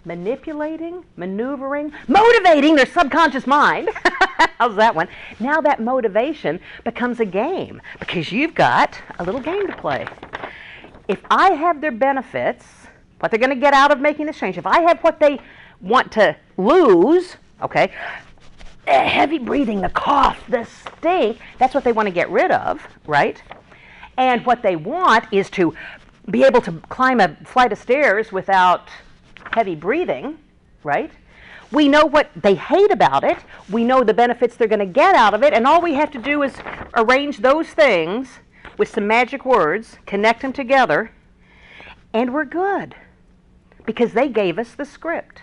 manipulating, maneuvering, motivating their subconscious mind. How's that one? Now that motivation becomes a game because you've got a little game to play. If I have their benefits, what they're going to get out of making this change, if I have what they want to lose, okay, heavy breathing, the cough, the stink, that's what they want to get rid of, right? And what they want is to be able to climb a flight of stairs without heavy breathing, right? We know what they hate about it. We know the benefits they're going to get out of it. And all we have to do is arrange those things with some magic words, connect them together, and we're good. Because they gave us the script.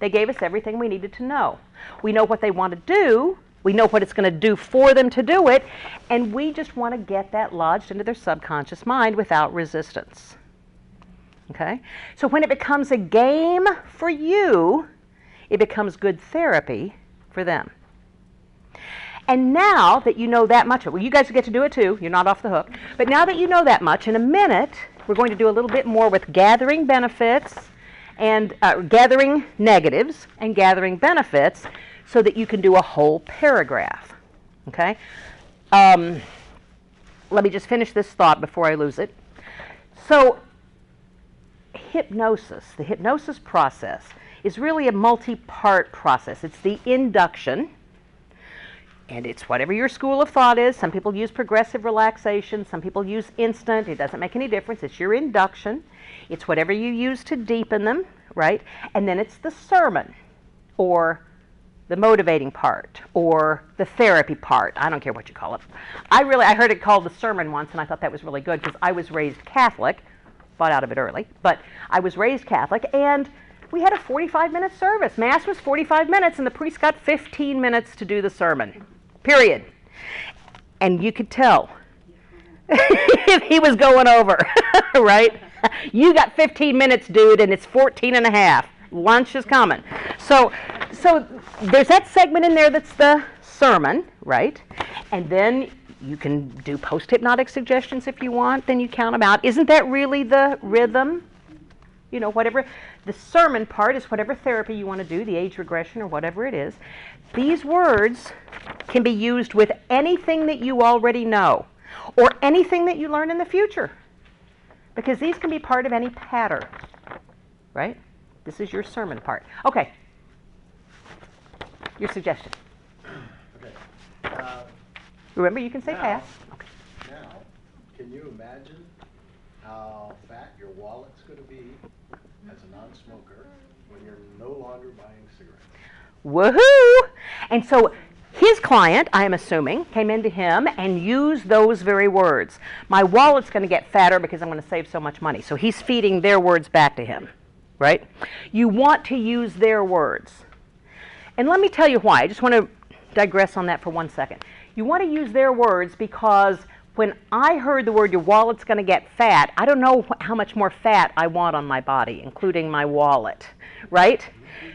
They gave us everything we needed to know. We know what they want to do. We know what it's going to do for them to do it, and we just want to get that lodged into their subconscious mind without resistance. Okay? So when it becomes a game for you, it becomes good therapy for them. And now that you know that much, well, you guys get to do it too. You're not off the hook. But now that you know that much, in a minute, we're going to do a little bit more with gathering benefits and gathering negatives and gathering benefits, so that you can do a whole paragraph, okay? Let me just finish this thought before I lose it. So hypnosis, the hypnosis process, is really a multi-part process. It's the induction, and it's whatever your school of thought is. Some people use progressive relaxation. Some people use instant. It doesn't make any difference. It's your induction. It's whatever you use to deepen them, right? And then it's the sermon, or the motivating part, or the therapy part. I don't care what you call it. I heard it called the sermon once, and I thought that was really good because I was raised Catholic, got out of it early, but I was raised Catholic, and we had a 45-minute service. Mass was 45 minutes, and the priest got 15 minutes to do the sermon, period. And you could tell if he was going over, right? You got 15 minutes, dude, and it's 14 and a half. Lunch is coming. So there's that segment in there that's the sermon, right? And then you can do post-hypnotic suggestions if you want, then you count them out. Isn't that really the rhythm? You know, whatever. The sermon part is whatever therapy you want to do, the age regression or whatever it is. These words can be used with anything that you already know or anything that you learn in the future, because these can be part of any pattern, right? This is your sermon part. Okay. Your suggestion. Okay. Remember, you can say pass. Okay. Now, can you imagine how fat your wallet's going to be as a non-smoker when you're no longer buying cigarettes? Woohoo! And so his client, I am assuming, came into him and used those very words. My wallet's going to get fatter because I'm going to save so much money. So he's feeding their words back to him, right? You want to use their words. And let me tell you why. I just want to digress on that for 1 second. You want to use their words because when I heard the word your wallet's going to get fat, I don't know how much more fat I want on my body, including my wallet, right?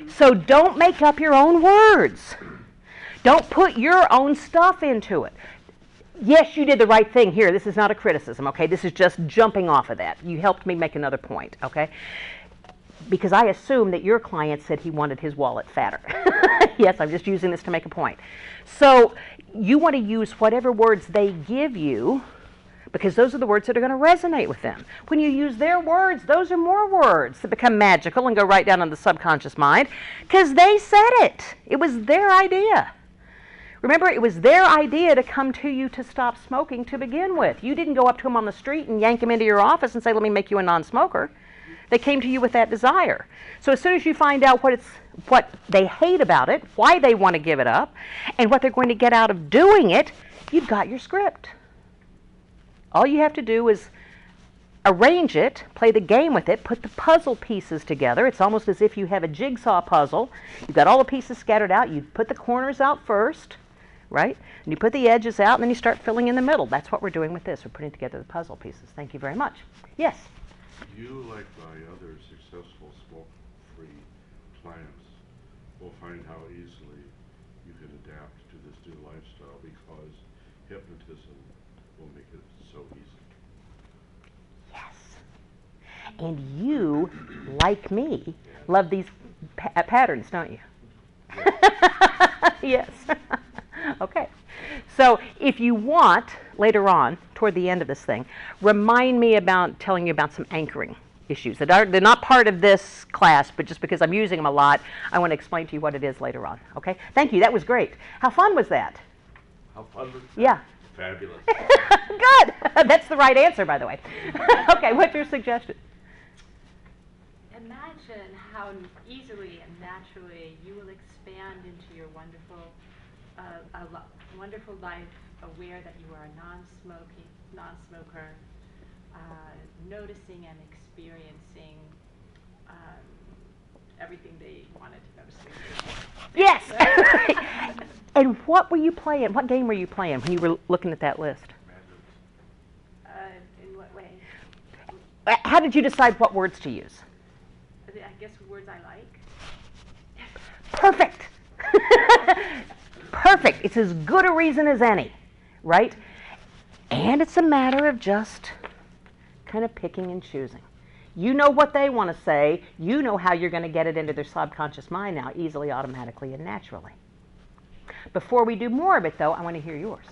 So don't make up your own words. Don't put your own stuff into it. Yes, you did the right thing here. This is not a criticism, okay? This is just jumping off of that. You helped me make another point, okay? Because I assume that your client said he wanted his wallet fatter. Yes, I'm just using this to make a point. So you want to use whatever words they give you, because those are the words that are going to resonate with them. When you use their words, those are more words that become magical and go right down in the subconscious mind, because they said it. It was their idea. Remember, it was their idea to come to you to stop smoking to begin with. You didn't go up to them on the street and yank them into your office and say, let me make you a non-smoker. They came to you with that desire. So as soon as you find out what they hate about it, why they want to give it up, and what they're going to get out of doing it, you've got your script. All you have to do is arrange it, play the game with it, put the puzzle pieces together. It's almost as if you have a jigsaw puzzle. You've got all the pieces scattered out. You put the corners out first, right? And you put the edges out, and then you start filling in the middle. That's what we're doing with this. We're putting together the puzzle pieces. Thank you very much. Yes? You, like by other successful smoke-free clients, will find how easily you can adapt to this new lifestyle because hypnotism will make it so easy. Yes. And you, like me, love these patterns, don't you? Yes. Okay. So if you want, later on, toward the end of this thing, remind me about telling you about some anchoring issues. They're not part of this class, but just because I'm using them a lot, I want to explain to you what it is later on. Okay? Thank you. That was great. How fun was that? How fun was that? Yeah. Fabulous. Good. That's the right answer, by the way. Okay, what's your suggestion? Imagine how easily and naturally you will expand into your wonderful life, aware that you are a non-smoker, noticing and experiencing everything they wanted to notice. Yes. And what were you playing? What game were you playing when you were looking at that list? In what way? How did you decide what words to use? I guess words I like. Perfect. Perfect. It's as good a reason as any, right? And it's a matter of just kind of picking and choosing. You know what they want to say. You know how you're going to get it into their subconscious mind now, easily, automatically, and naturally. Before we do more of it, though, I want to hear yours.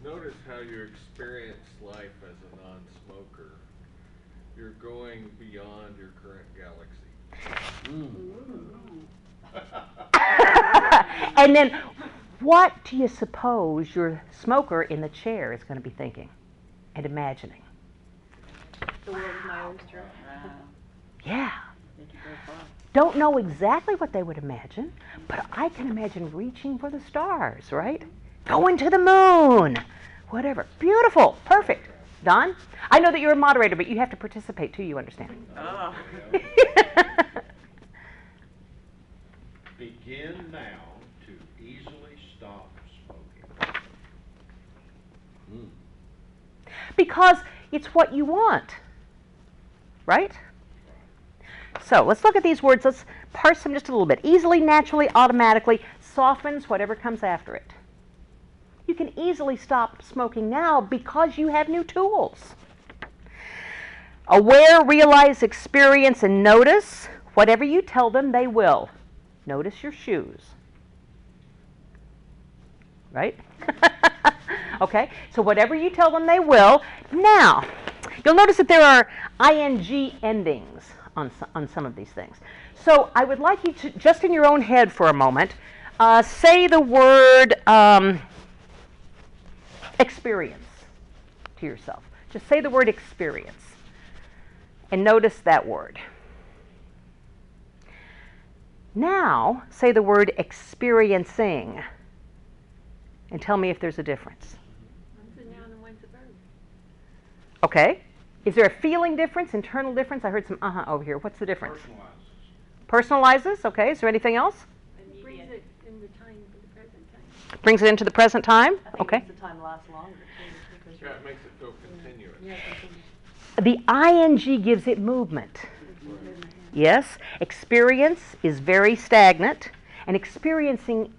Notice how you experience life as a non-smoker. You're going beyond your current galaxy. And then, what do you suppose your smoker in the chair is going to be thinking and imagining? The world is my oyster. Yeah. Don't know exactly what they would imagine, but I can imagine reaching for the stars, right? Going to the moon, whatever. Beautiful, perfect. Don, I know that you're a moderator, but you have to participate too, you understand? Oh. Begin now to easily stop smoking. Because it's what you want, right? So let's look at these words. Let's parse them just a little bit. Easily, naturally, automatically, softens whatever comes after it. You can easily stop smoking now because you have new tools. Aware, realize, experience, and notice. Whatever you tell them, they will. Notice your shoes. Right? Okay, so whatever you tell them, they will. Now, you'll notice that there are ing endings on some of these things. So I would like you to, just in your own head for a moment, say the word experience to yourself. Just say the word experience and notice that word. Now, say the word experiencing and tell me if there's a difference. One's a noun and one's a verb. Okay. Is there a feeling difference, internal difference? I heard some over here. What's the difference? Personalizes. Okay. Is there anything else? It brings it in the time for the present time. Brings it into the present time? I think Okay. makes the time last longer too. Because Yeah, it makes it feel continuous. yeah, continuous. The ing gives it movement. Yes. Experience is very stagnant, and experiencing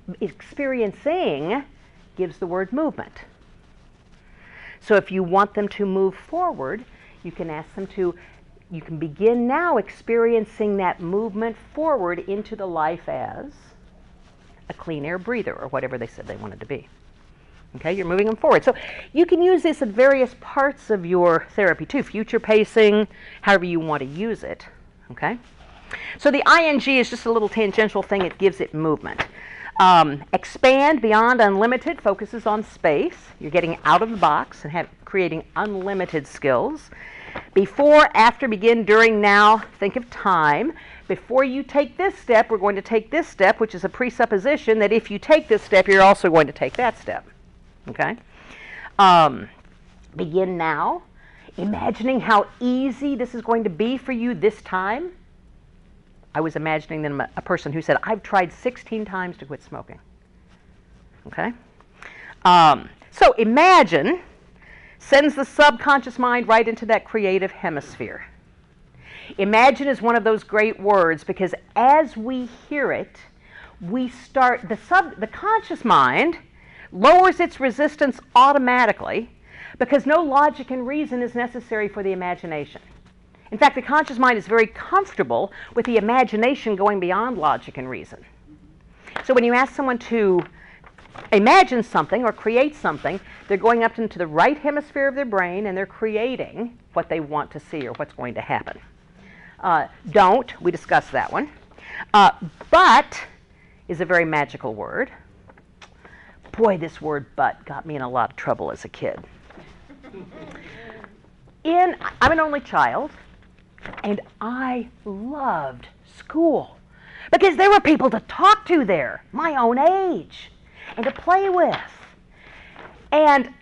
gives the word movement. So if you want them to move forward, you can ask them to, you can begin now experiencing that movement forward into the life as a clean air breather or whatever they said they wanted to be. Okay, you're moving them forward. So you can use this at various parts of your therapy too, future pacing, however you want to use it. Okay? So the ing is just a little tangential thing, it gives it movement. Expand beyond unlimited focuses on space. You're getting out of the box and creating unlimited skills. Before, after, begin, during, now, think of time. Before you take this step, we're going to take this step, which is a presupposition that if you take this step, you're also going to take that step. Okay? Begin now. Imagining how easy this is going to be for you this time. I was imagining them a person who said, I've tried 16 times to quit smoking. Okay? So imagine sends the subconscious mind right into that creative hemisphere. Imagine is one of those great words because as we hear it, we start, the conscious mind lowers its resistance automatically because no logic and reason is necessary for the imagination. In fact, the conscious mind is very comfortable with the imagination going beyond logic and reason. So when you ask someone to imagine something or create something, they're going up into the right hemisphere of their brain and they're creating what they want to see or what's going to happen. Don't, we discussed that one. But is a very magical word. Boy, this word but got me in a lot of trouble as a kid. I'm an only child, and I loved school because there were people to talk to there, my own age, and to play with. And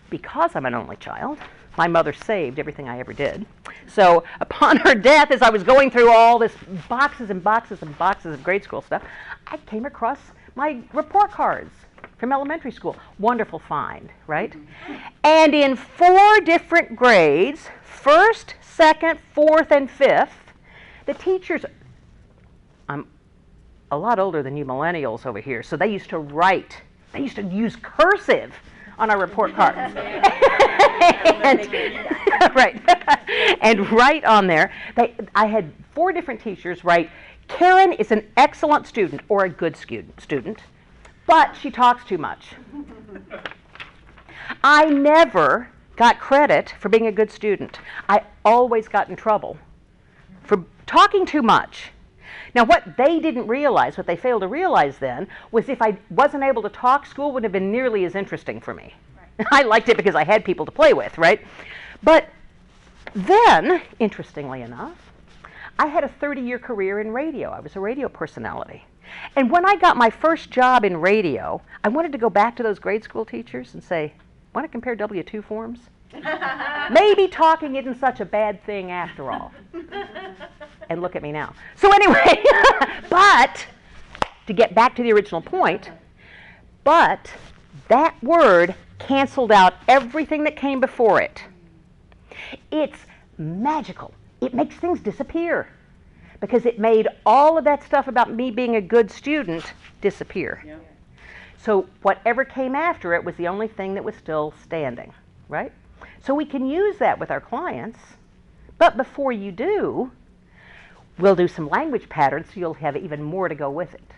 because I'm an only child, my mother saved everything I ever did. So upon her death, as I was going through all this boxes and boxes and boxes of grade school stuff, I came across my report cards from elementary school. Wonderful find, right? And in 4 different grades, 1st, 2nd, 4th, and 5th, the teachers, I'm a lot older than you millennials over here, so they used to write, they used to use cursive on our report cards. Right. And right on there, I had 4 different teachers write, Karen is an excellent student or a good student, but she talks too much. I never got credit for being a good student. I always got in trouble for talking too much. Now, what they didn't realize, what they failed to realize then, was if I wasn't able to talk, school wouldn't have been nearly as interesting for me. Right. I liked it because I had people to play with, right? But then, interestingly enough, I had a 30-year career in radio. I was a radio personality. And when I got my first job in radio, I wanted to go back to those grade school teachers and say, want to compare W-2 forms? Maybe talking isn't such a bad thing after all. And look at me now. So anyway, but to get back to the original point, but that word canceled out everything that came before it. It's magical. It makes things disappear because it made all of that stuff about me being a good student disappear. Yeah. So whatever came after it was the only thing that was still standing, right? So we can use that with our clients, but before you do, we'll do some language patterns so you'll have even more to go with it.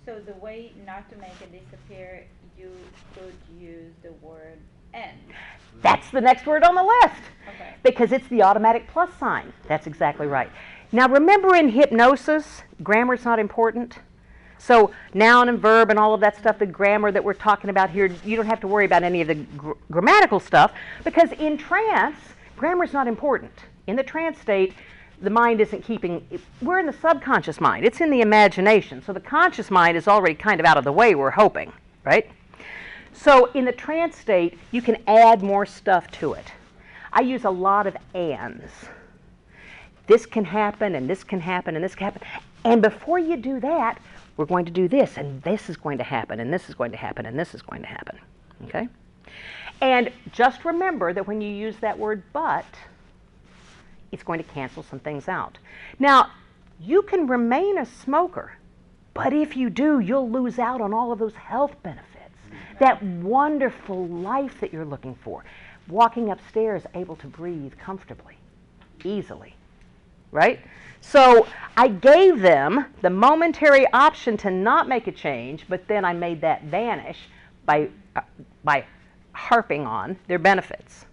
So the way not to make it disappear, you could use the word and. That's the next word on the list. Okay. Because it's the automatic plus sign. That's exactly right. Now remember in hypnosis, grammar's not important. So noun and verb and all of that stuff, the grammar that we're talking about here, you don't have to worry about any of the grammatical stuff because in trance, grammar's not important. In the trance state, the mind isn't keeping, we're in the subconscious mind. It's in the imagination. So the conscious mind is already kind of out of the way, we're hoping, right? So in the trance state, you can add more stuff to it. I use a lot of ands. This can happen, and this can happen, and this can happen. And before you do that, we're going to do this, and this is going to happen, and this is going to happen, and this is going to happen. Okay? And just remember that when you use that word but, it's going to cancel some things out. Now, you can remain a smoker, but if you do, you'll lose out on all of those health benefits. That wonderful life that you're looking for. Walking upstairs, able to breathe comfortably, easily, right? So I gave them the momentary option to not make a change, but then I made that vanish by harping on their benefits,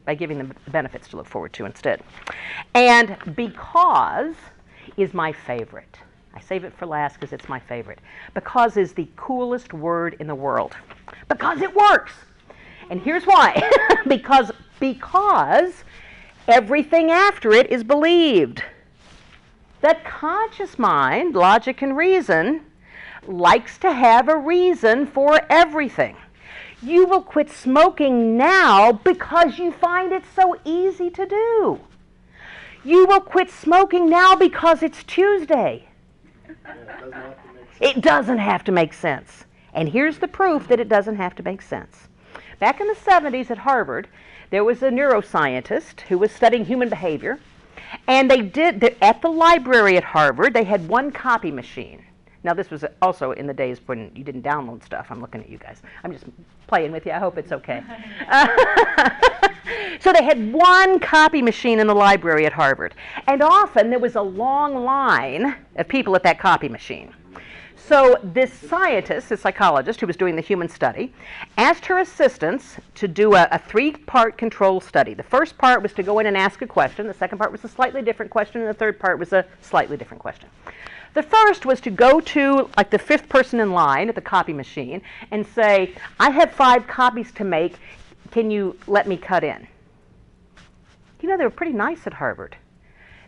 by giving them the benefits to look forward to instead. And because is my favorite. I save it for last because it's my favorite. Because is the coolest word in the world. Because it works. And here's why. Because because everything after it is believed. The conscious mind, logic and reason, likes to have a reason for everything. You will quit smoking now because you find it so easy to do. You will quit smoking now because it's Tuesday. It doesn't have to make sense. And here's the proof that it doesn't have to make sense. Back in the 70s at Harvard, there was a neuroscientist who was studying human behavior, and at the library at Harvard, they had one copy machine. Now, this was also in the days when you didn't download stuff. I'm looking at you guys. I'm just playing with you. I hope it's okay. So they had one copy machine in the library at Harvard. And often there was a long line of people at that copy machine. So this scientist, this psychologist who was doing the human study, asked her assistants to do a three-part control study. The first part was to go in and ask a question. The second part was a slightly different question. And the third part was a slightly different question. The first was to go to like the fifth person in line at the copy machine and say, I have 5 copies to make. Can you let me cut in? You know, they were pretty nice at Harvard.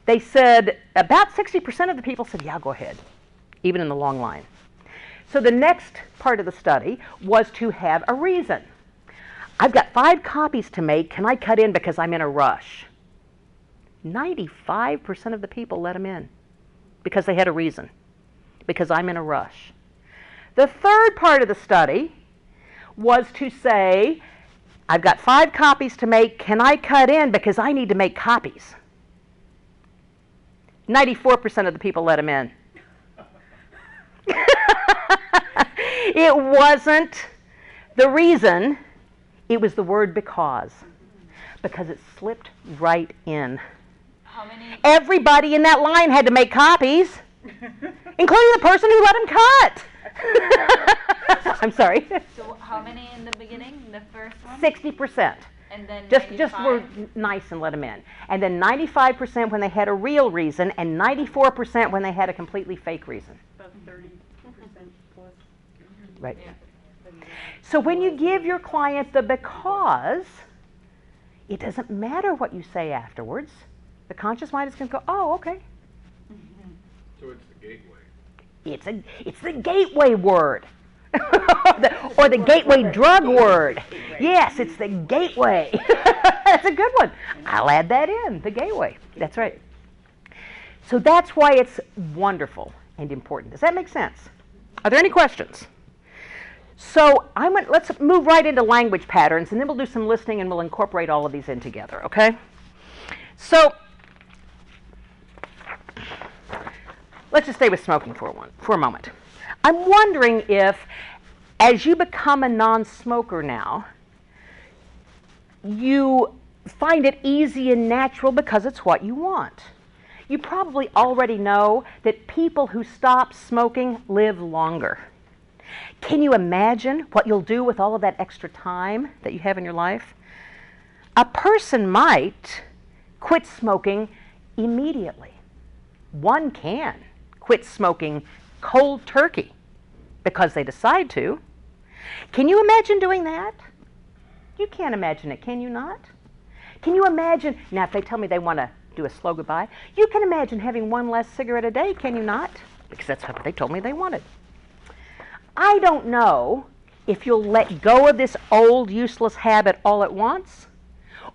They said about 60% of the people said, yeah, go ahead, even in the long line. So the next part of the study was to have a reason. I've got 5 copies to make. Can I cut in because I'm in a rush? 95% of the people let them in because they had a reason, because I'm in a rush. The third part of the study was to say, I've got 5 copies to make. Can I cut in because I need to make copies? 94% of the people let them in. It wasn't the reason, it was the word because it slipped right in. How many? Everybody in that line had to make copies, including the person who let them cut. I'm sorry. So how many in the beginning? The first one? 60%. And then Just were nice and let them in. And then 95% when they had a real reason, and 94% when they had a completely fake reason. About 30% plus. Right. So when you give your client the because, it doesn't matter what you say afterwards. The conscious mind is going to go, oh, okay. So it's the gateway. It's the gateway word. or the gateway drug word. Yes, it's the gateway. That's a good one. I'll add that in, the gateway. That's right. So that's why it's wonderful and important. Does that make sense? Are there any questions? So let's move right into language patterns, and then we'll do some listening, and we'll incorporate all of these in together, okay? So let's just stay with smoking for a moment. I'm wondering if, as you become a non-smoker now, you find it easy and natural because it's what you want. You probably already know that people who stop smoking live longer. Can you imagine what you'll do with all of that extra time that you have in your life? A person might quit smoking immediately. One can quit smoking cold turkey because they decide to. Can you imagine doing that? You can't imagine it, can you not? Can you imagine, now if they tell me they want to do a slow goodbye, you can imagine having 1 less cigarette a day, can you not? Because that's what they told me they wanted. I don't know if you'll let go of this old useless habit all at once,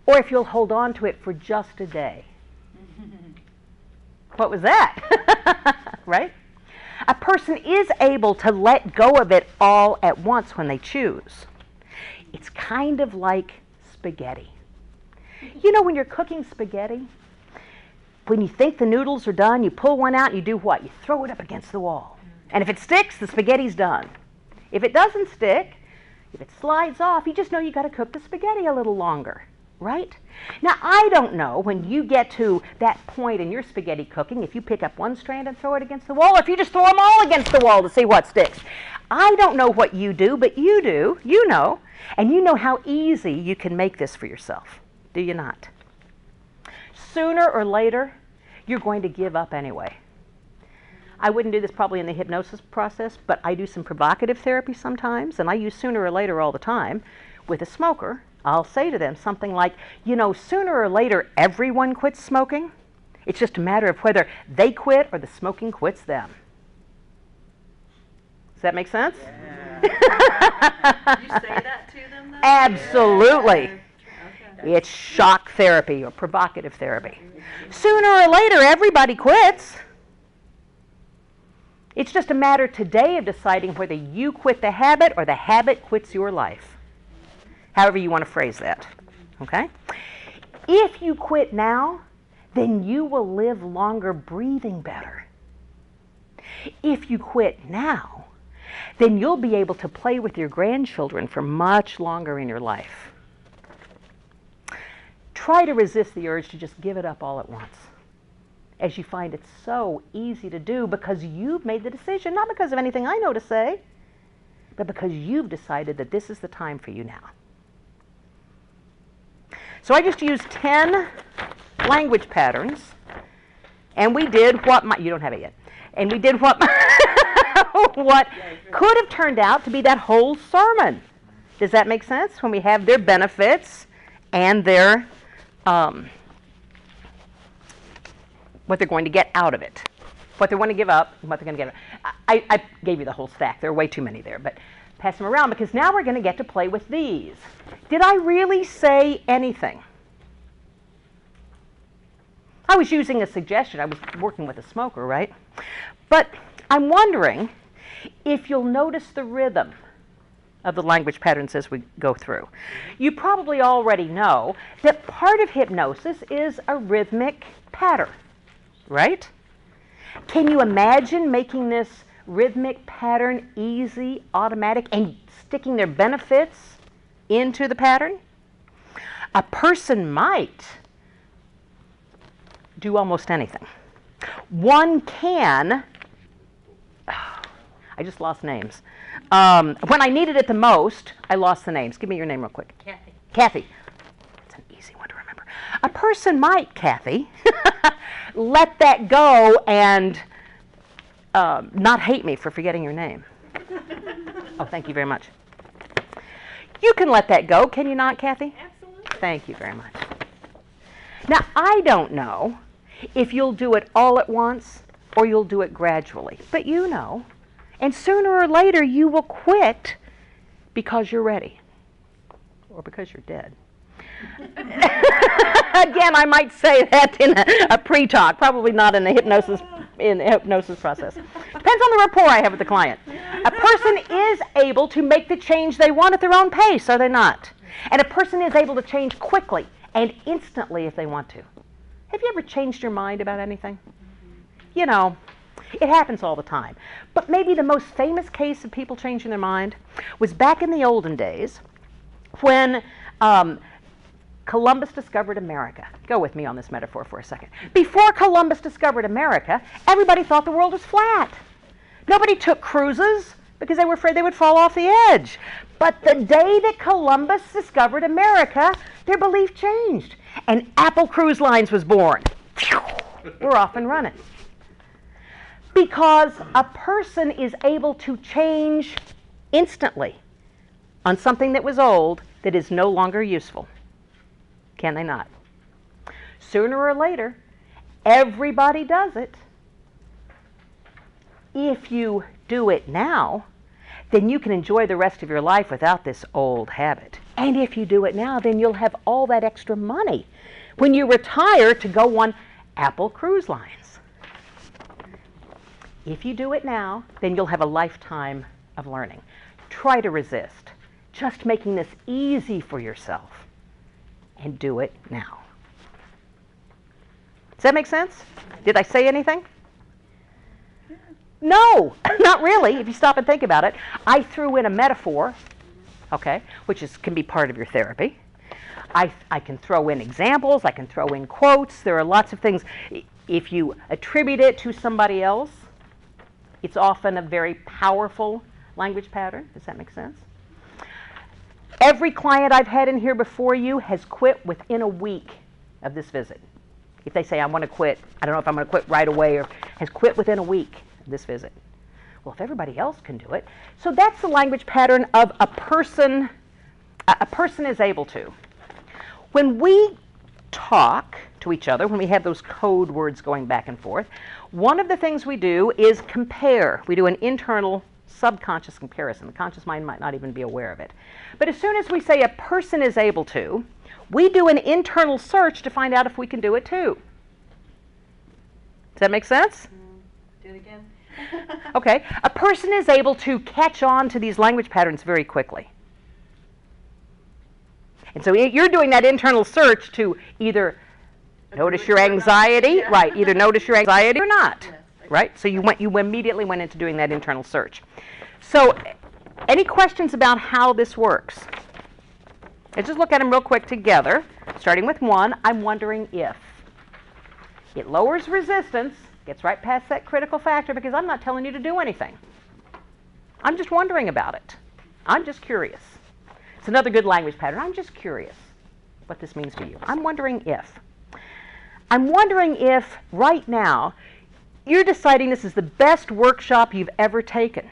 or if you'll hold on to it for just a day. What was that? Right? A person is able to let go of it all at once when they choose. It's kind of like spaghetti. You know, when you're cooking spaghetti, when you think the noodles are done, you pull one out and you do what? You throw it up against the wall. And if it sticks, the spaghetti's done. If it doesn't stick, if it slides off, you just know you got to cook the spaghetti a little longer, right? Now, I don't know when you get to that point in your spaghetti cooking, if you pick up one strand and throw it against the wall, or if you just throw them all against the wall to see what sticks. I don't know what you do, but you do. You know. And you know how easy you can make this for yourself. Do you not? Sooner or later, you're going to give up anyway. I wouldn't do this probably in the hypnosis process, but I do some provocative therapy sometimes, and I use sooner or later all the time with a smoker I'll say to them something like, you know, sooner or later everyone quits smoking. It's just a matter of whether they quit or the smoking quits them. Does that make sense? You say that to them, though? Absolutely. Okay. It's shock therapy or provocative therapy. Sooner or later, everybody quits. It's just a matter today of deciding whether you quit the habit or the habit quits your life. However you want to phrase that. Okay? If you quit now, then you will live longer breathing better. If you quit now, then you'll be able to play with your grandchildren for much longer in your life. Try to resist the urge to just give it up all at once, as you find it so easy to do because you've made the decision, not because of anything I know to say, but because you've decided that this is the time for you now. So I just used 10 language patterns, and we did what you don't have it yet, and we did what what could have turned out to be that whole sermon. Does that make sense? When we have their benefits and their what they're going to get out of it, what they want to give up, and what they're going to get. I gave you the whole stack. There are way too many there, but pass them around because now we're going to get to play with these. Did I really say anything? I was using a suggestion. I was working with a smoker, right? But I'm wondering if you'll notice the rhythm of the language patterns as we go through. You probably already know that part of hypnosis is a rhythmic pattern, right? Can you imagine making this rhythmic pattern easy, automatic, and sticking their benefits into the pattern? A person might do almost anything. One can, I just lost names. When I needed it the most, I lost the names. Give me your name real quick. Kathy. Kathy. That's an easy one to remember. A person might, Kathy, let that go and not hate me for forgetting your name. Oh, thank you very much. You can let that go, can you not, Kathy? Absolutely. Thank you very much. Now, I don't know if you'll do it all at once or you'll do it gradually, but you know. And sooner or later, you will quit because you're ready or because you're dead. Again, I might say that in a pre-talk, probably not in the hypnosis process. Depends on the rapport I have with the client. A person is able to make the change they want at their own pace, are they not? And a person is able to change quickly and instantly if they want to. Have you ever changed your mind about anything? You know, it happens all the time. But maybe the most famous case of people changing their mind was back in the olden days when Columbus discovered America. Go with me on this metaphor for a second. Before Columbus discovered America, everybody thought the world was flat. Nobody took cruises because they were afraid they would fall off the edge. But the day that Columbus discovered America, their belief changed. And Apple Cruise Lines was born. We're off and running. Because a person is able to change instantly on something that was old that is no longer useful. Can they not? Sooner or later, everybody does it. If you do it now, then you can enjoy the rest of your life without this old habit. And if you do it now, then you'll have all that extra money when you retire to go on Apple Cruise Lines. If you do it now, then you'll have a lifetime of learning. Try to resist. Just making this easy for yourself. And do it now. Does that make sense? Did I say anything? No, not really, if you stop and think about it. I threw in a metaphor, okay, which can be part of your therapy. I can throw in examples, I can throw in quotes. There are lots of things. If you attribute it to somebody else, it's often a very powerful language pattern. Does that make sense? Every client I've had in here before you has quit within a week of this visit. If they say, I want to quit, I don't know if I'm going to quit right away, or has quit within a week of this visit. Well, if everybody else can do it. So that's the language pattern of a person A person is able to. When we talk to each other, when we have those code words going back and forth, one of the things we do is compare. We do an internal subconscious comparison. The conscious mind might not even be aware of it. But as soon as we say a person is able to, we do an internal search to find out if we can do it too. Does that make sense? Do it again. Okay. A person is able to catch on to these language patterns very quickly. And so you're doing that internal search to either notice your anxiety, right, either notice your anxiety or not, right? So you immediately went into doing that internal search. So any questions about how this works? Let's just look at them real quick together. Starting with 1, I'm wondering if. It lowers resistance, gets right past that critical factor because I'm not telling you to do anything. I'm just wondering about it. I'm just curious. It's another good language pattern. I'm just curious what this means to you. I'm wondering if. I'm wondering if right now you're deciding this is the best workshop you've ever taken.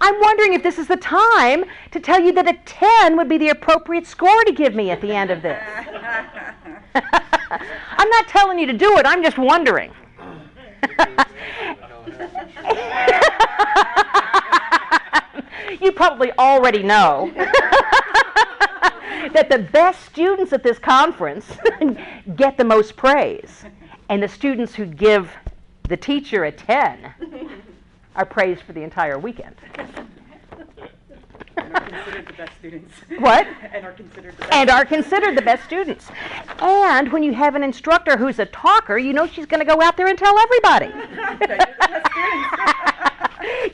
I'm wondering if this is the time to tell you that a 10 would be the appropriate score to give me at the end of this. I'm not telling you to do it. I'm just wondering. You probably already know that the best students at this conference get the most praise. And the students who give the teacher a 10 are praised for the entire weekend. And are considered the best students. What? And are considered the best. And are considered the best students. And when you have an instructor who's a talker, you know she's going to go out there and tell everybody.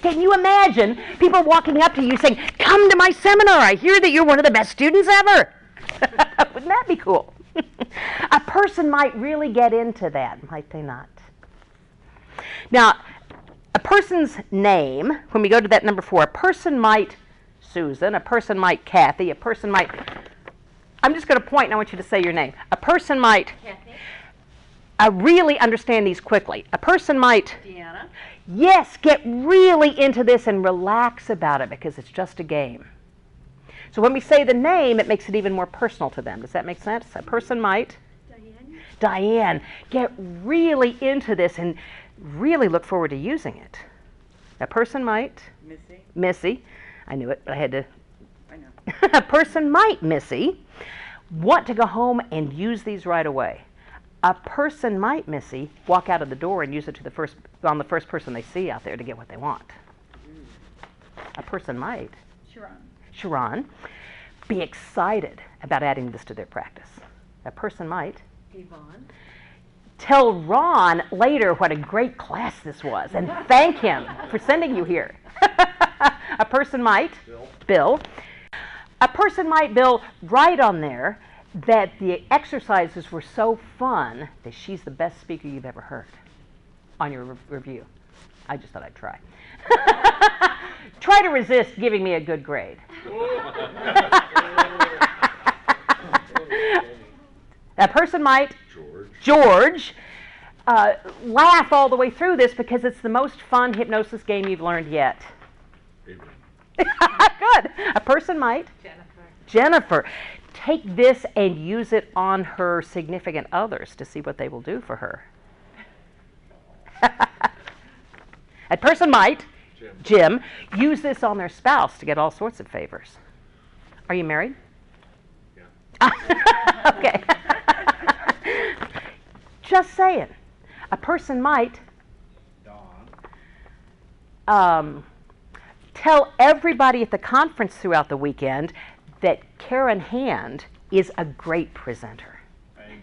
Can you imagine people walking up to you saying, "Come to my seminar, I hear that you're one of the best students ever." Wouldn't that be cool? A person might really get into that, might they not? Now, a person's name, when we go to that number 4, a person might Susan, a person might Kathy, a person might, I'm just going to point and I want you to say your name. A person might, Kathy. Really understand these quickly. A person might, Deanna. yes, get really into this and relax about it because it's just a game. So when we say the name, it makes it even more personal to them. Does that make sense? A person might, Diane, get really into this and really look forward to using it. A person might, Missy, I knew it, but I had to. I know. A person might, Missy, want to go home and use these right away. A person might, Missy, walk out of the door and use it on the first person they see out there to get what they want. A person might, Sharon, be excited about adding this to their practice. A person might, Yvonne. tell Ron later what a great class this was and thank him for sending you here. A person might, Bill. A person might, Bill, write on there that the exercises were so fun that she's the best speaker you've ever heard on your review. I just thought I'd try. Try to resist giving me a good grade. A person might, George, laugh all the way through this because it's the most fun hypnosis game you've learned yet. Good. A person might, Jennifer, take this and use it on her significant others to see what they will do for her. A person might, Jim, use this on their spouse to get all sorts of favors. Are you married? Yeah. Okay. Just saying. A person might tell everybody at the conference throughout the weekend that Karen Hand is a great presenter. Amen.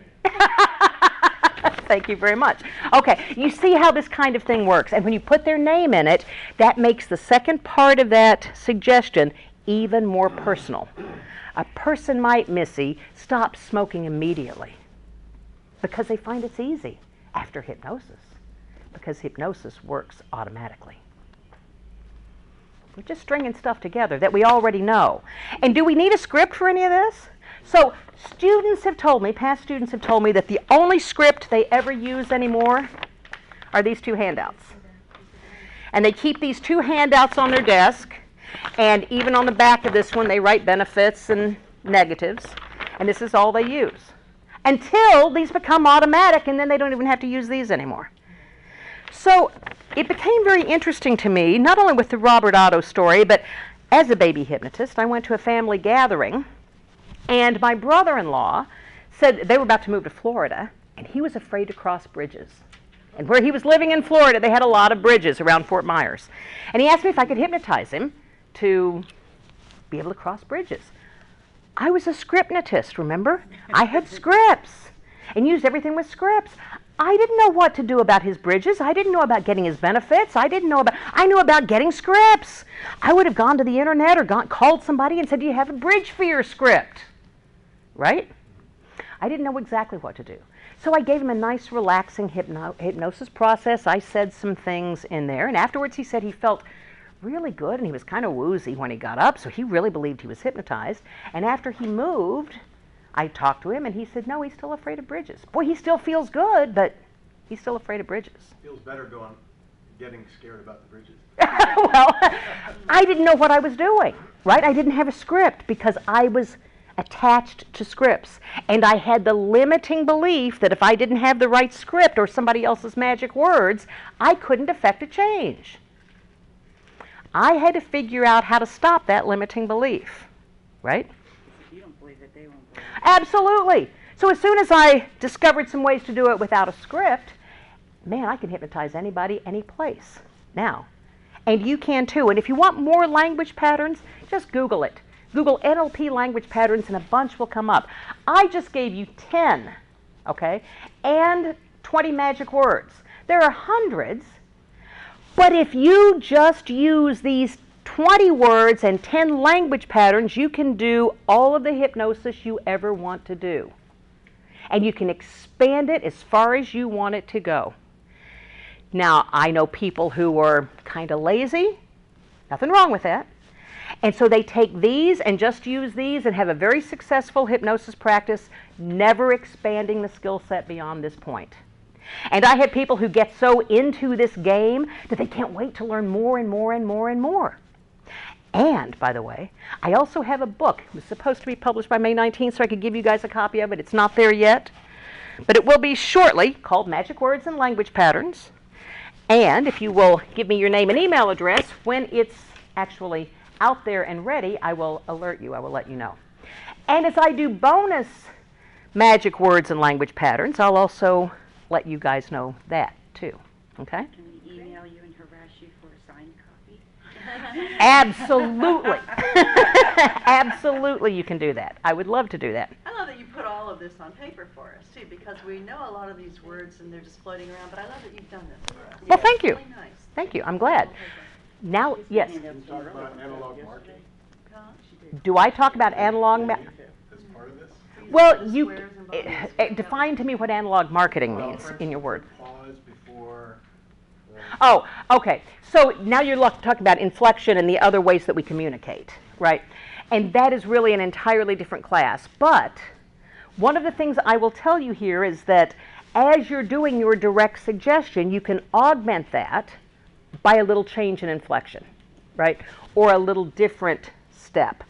Thank you very much. Okay, you see how this kind of thing works. And when you put their name in it, that makes the second part of that suggestion even more personal. A person might, Missy, stop smoking immediately because they find it's easy after hypnosis, because hypnosis works automatically. We're just stringing stuff together that we already know. And do we need a script for any of this? So students have told me, past students have told me that the only script they ever use anymore are these 2 handouts. And they keep these 2 handouts on their desk, And even on the back of this one, they write benefits and negatives. And this is all they use. Until these become automatic, and then they don't even have to use these anymore. So it became very interesting to me, not only with the Robert Otto story, but as a baby hypnotist, I went to a family gathering, and my brother-in-law said they were about to move to Florida, and he was afraid to cross bridges. And where he was living in Florida, they had a lot of bridges around Fort Myers. And he asked me if I could hypnotize him to be able to cross bridges. I was a scriptnotist, remember? I had scripts and used everything with scripts. I didn't know what to do about his bridges. I didn't know about getting his benefits. I knew about getting scripts. I would have gone to the internet or called somebody and said, do you have a bridge for your script? Right? I didn't know exactly what to do. So I gave him a nice, relaxing hypnosis process. I said some things in there, and afterwards he said he felt really good, and he was kind of woozy when he got up, so he really believed he was hypnotized. And after he moved, I talked to him, and he said, no, he's still afraid of bridges. Boy, he still feels good, but he's still afraid of bridges. Feels better getting scared about the bridges. Well, I didn't know what I was doing, right? I didn't have a script because I was attached to scripts. And I had the limiting belief that if I didn't have the right script or somebody else's magic words, I couldn't effect a change. I had to figure out how to stop that limiting belief, right? If you don't believe it, they won't believe it. Absolutely. So as soon as I discovered some ways to do it without a script, man, I can hypnotize anybody, any place now. And you can too. And if you want more language patterns, just Google it. Google NLP language patterns and a bunch will come up. I just gave you 10, okay, and 20 magic words. There are hundreds, but if you just use these 20 words and 10 language patterns, you can do all of the hypnosis you ever want to do. And you can expand it as far as you want it to go. Now, I know people who are kind of lazy. Nothing wrong with that. And so they take these and just use these and have a very successful hypnosis practice, never expanding the skill set beyond this point. And I have people who get so into this game that they can't wait to learn more and more and more and more. And, by the way, I also have a book. It was supposed to be published by May 19th, so I could give you guys a copy of it. It's not there yet, but it will be shortly, called Magic Words and Language Patterns. And if you will give me your name and email address, when it's actually out there and ready, I will alert you. I will let you know. And as I do bonus magic words and language patterns, I'll also let you guys know that too. Okay? Can we email you and harass you for a signed copy? Absolutely. Absolutely, you can do that. I would love to do that. I love that you put all of this on paper for us, too, because we know a lot of these words and they're just floating around, but I love that you've done this for us. Well, thank you. Really nice. Thank you. I'm glad. Now, yes. Can you talk about analog marketing Do I talk about analog? as part of this? Well, define to me what analog marketing means in your word. Pause before. Oh, okay. So now you're talking about inflection and the other ways that we communicate, right? And that is really an entirely different class. But one of the things I will tell you here is that as you're doing your direct suggestion, you can augment that by a little change in inflection, right? Or a little different step.